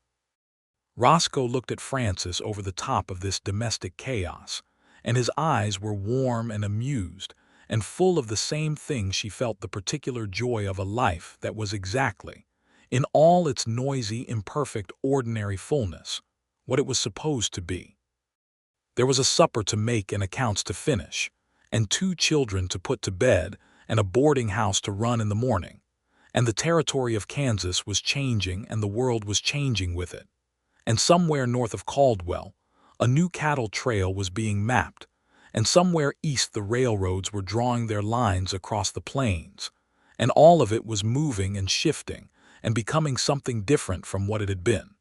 Roscoe looked at Frances over the top of this domestic chaos, and his eyes were warm and amused, and full of the same thing she felt the particular joy of a life that was exactly, in all its noisy, imperfect, ordinary fullness, what it was supposed to be. There was a supper to make and accounts to finish, and 2 children to put to bed, and a boarding house to run in the morning, and the territory of Kansas was changing and the world was changing with it, and somewhere north of Caldwell, a new cattle trail was being mapped, and somewhere east the railroads were drawing their lines across the plains, and all of it was moving and shifting and becoming something different from what it had been.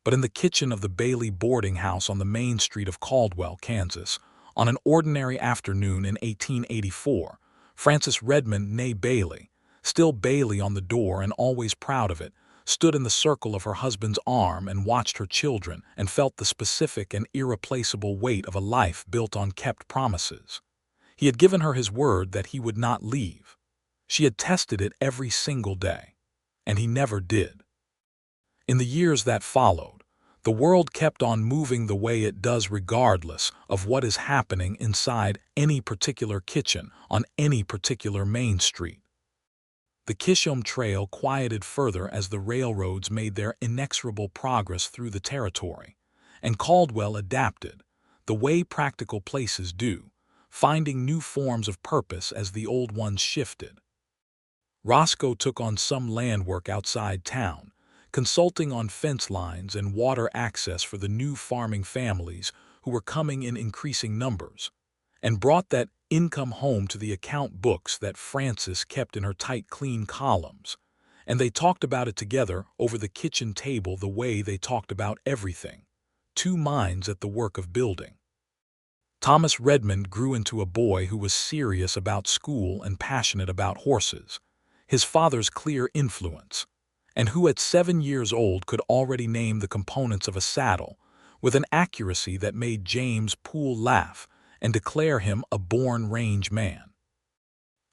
But in the kitchen of the Bailey boarding house on the main street of Caldwell, Kansas, on an ordinary afternoon in 1884, Frances Redmond, née Bailey, still Bailey on the door and always proud of it, stood in the circle of her husband's arm and watched her children and felt the specific and irreplaceable weight of a life built on kept promises. He had given her his word that he would not leave. She had tested it every single day, and he never did. In the years that followed, the world kept on moving the way it does regardless of what is happening inside any particular kitchen on any particular main street. The Kishom Trail quieted further as the railroads made their inexorable progress through the territory, and Caldwell adapted, the way practical places do, finding new forms of purpose as the old ones shifted. Roscoe took on some land work outside town, consulting on fence lines and water access for the new farming families who were coming in increasing numbers, and brought that income home to the account books that Frances kept in her tight, clean columns, and they talked about it together over the kitchen table the way they talked about everything, two minds at the work of building. Thomas Redmond grew into a boy who was serious about school and passionate about horses, his father's clear influence, and who at 7 years old could already name the components of a saddle with an accuracy that made James Poole laugh and declare him a born range man.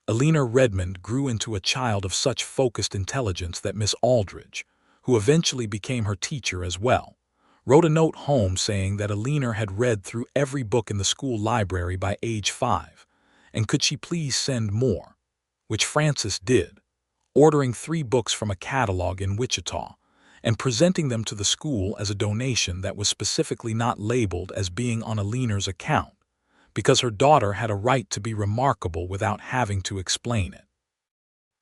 Alina Redmond grew into a child of such focused intelligence that Miss Aldridge, who eventually became her teacher as well, wrote a note home saying that Alina had read through every book in the school library by age 5, and could she please send more, which Frances did, ordering 3 books from a catalog in Wichita and presenting them to the school as a donation that was specifically not labeled as being on Alina's account, because her daughter had a right to be remarkable without having to explain it.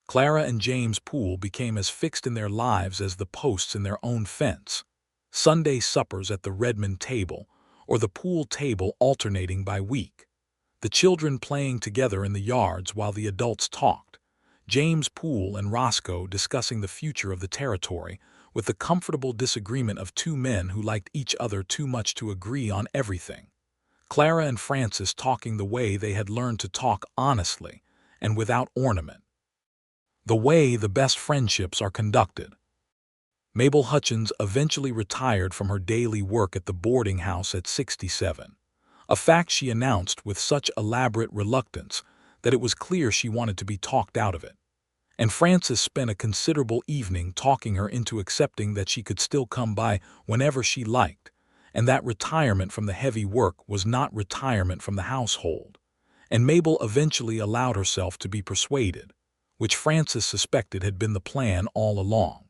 Clara and James Poole became as fixed in their lives as the posts in their own fence, Sunday suppers at the Redmond table or the Poole table alternating by week, the children playing together in the yards while the adults talked, James Poole and Roscoe discussing the future of the territory with the comfortable disagreement of 2 men who liked each other too much to agree on everything. Clara and Frances talking the way they had learned to talk honestly and without ornament. The way the best friendships are conducted. Mabel Hutchins eventually retired from her daily work at the boarding house at 67, a fact she announced with such elaborate reluctance that it was clear she wanted to be talked out of it. And Frances spent a considerable evening talking her into accepting that she could still come by whenever she liked, and that retirement from the heavy work was not retirement from the household, and Mabel eventually allowed herself to be persuaded, which Frances suspected had been the plan all along.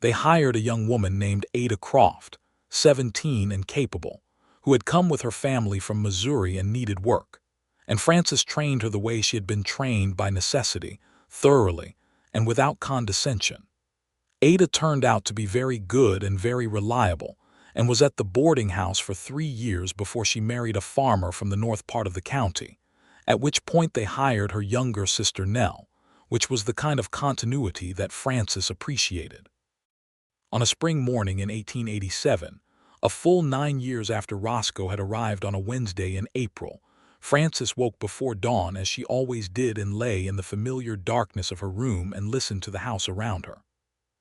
They hired a young woman named Ada Croft, 17 and capable, who had come with her family from Missouri and needed work, and Frances trained her the way she had been trained by necessity, thoroughly, and without condescension. Ada turned out to be very good and very reliable, and was at the boarding house for 3 years before she married a farmer from the north part of the county, at which point they hired her younger sister Nell, which was the kind of continuity that Frances appreciated. On a spring morning in 1887, a full 9 years after Roscoe had arrived on a Wednesday in April, Frances woke before dawn as she always did and lay in the familiar darkness of her room and listened to the house around her.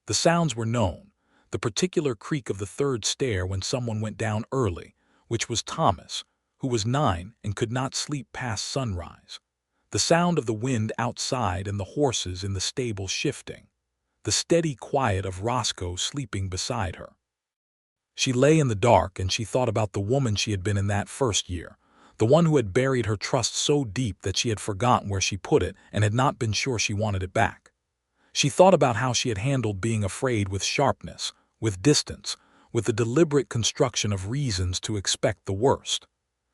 The sounds were known, the particular creak of the 3rd stair when someone went down early, which was Thomas, who was 9 and could not sleep past sunrise, the sound of the wind outside and the horses in the stable shifting, the steady quiet of Roscoe sleeping beside her. She lay in the dark and she thought about the woman she had been in that first year, the one who had buried her trust so deep that she had forgotten where she put it and had not been sure she wanted it back. She thought about how she had handled being afraid with sharpness, with distance, with the deliberate construction of reasons to expect the worst.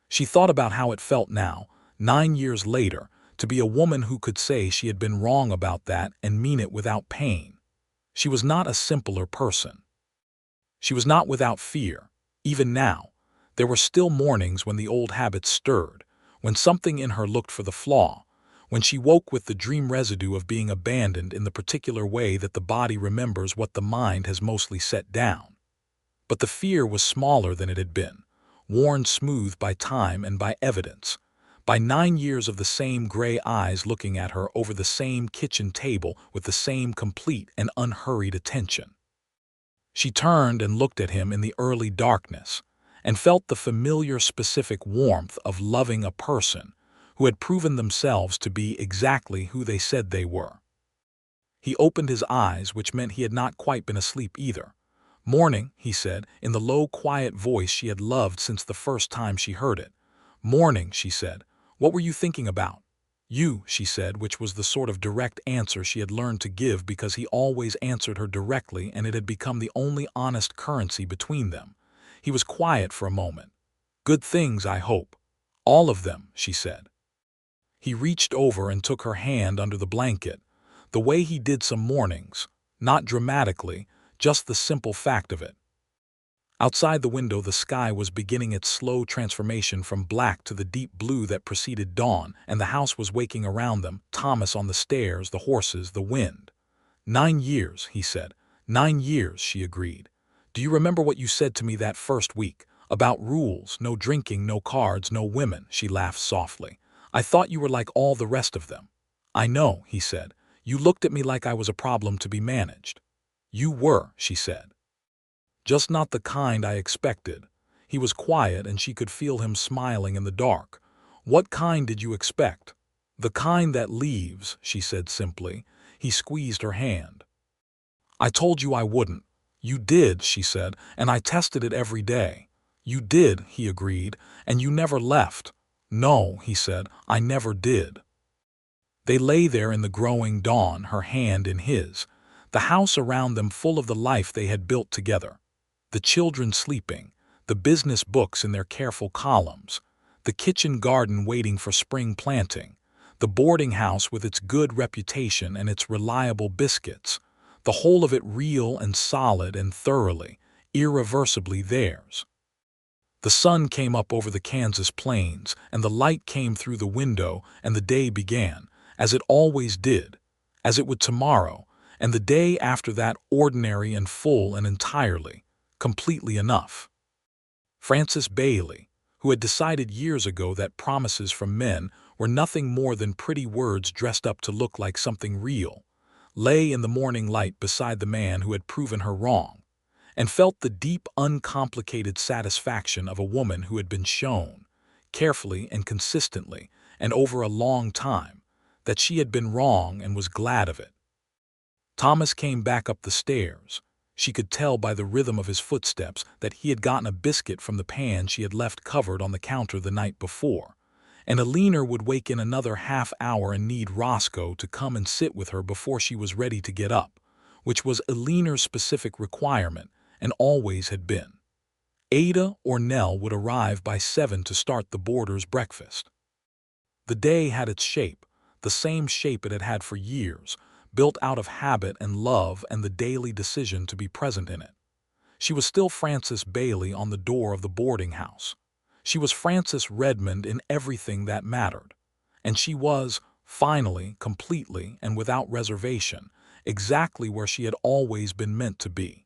She thought about how it felt now, 9 years later, to be a woman who could say she had been wrong about that and mean it without pain. She was not a simpler person. She was not without fear. Even now, there were still mornings when the old habits stirred, when something in her looked for the flaw, when she woke with the dream residue of being abandoned in the particular way that the body remembers what the mind has mostly set down. But the fear was smaller than it had been, worn smooth by time and by evidence, by 9 years of the same gray eyes looking at her over the same kitchen table with the same complete and unhurried attention. She turned and looked at him in the early darkness, and felt the familiar specific warmth of loving a person who had proven themselves to be exactly who they said they were. He opened his eyes, which meant he had not quite been asleep either. "Morning," he said, in the low, quiet voice she had loved since the first time she heard it. "Morning," she said. "What were you thinking about?" You, she said, which was the sort of direct answer she had learned to give because he always answered her directly and it had become the only honest currency between them. He was quiet for a moment. Good things, I hope. All of them, she said. He reached over and took her hand under the blanket, the way he did some mornings, not dramatically, just the simple fact of it. Outside the window, the sky was beginning its slow transformation from black to the deep blue that preceded dawn, and the house was waking around them, Thomas on the stairs, the horses, the wind. 9 years, he said. 9 years, she agreed. Do you remember what you said to me that first week? About rules, no drinking, no cards, no women, she laughed softly. I thought you were like all the rest of them. I know, he said. You looked at me like I was a problem to be managed. You were, she said. Just not the kind I expected. He was quiet and she could feel him smiling in the dark. What kind did you expect? The kind that leaves, she said simply. He squeezed her hand. I told you I wouldn't. You did, she said, and I tested it every day. You did, he agreed, and you never left. No, he said, I never did. They lay there in the growing dawn, her hand in his, the house around them full of the life they had built together. The children sleeping, the business books in their careful columns, the kitchen garden waiting for spring planting, the boarding house with its good reputation and its reliable biscuits, the whole of it real and solid and thoroughly, irreversibly theirs. The sun came up over the Kansas plains, and the light came through the window, and the day began, as it always did, as it would tomorrow, and the day after that ordinary and full and entirely, completely enough. Frances Bailey, who had decided years ago that promises from men were nothing more than pretty words dressed up to look like something real, lay in the morning light beside the man who had proven her wrong, and felt the deep, uncomplicated satisfaction of a woman who had been shown, carefully and consistently, and over a long time, that she had been wrong and was glad of it. Thomas came back up the stairs. She could tell by the rhythm of his footsteps that he had gotten a biscuit from the pan she had left covered on the counter the night before, and Alina would wake in another half hour and need Roscoe to come and sit with her before she was ready to get up, which was Alina's specific requirement and always had been. Ada or Nell would arrive by 7 to start the boarders' breakfast. The day had its shape, the same shape it had had for years, built out of habit and love and the daily decision to be present in it. She was still Frances Bailey on the door of the boarding house. She was Frances Redmond in everything that mattered. And she was, finally, completely, and without reservation, exactly where she had always been meant to be.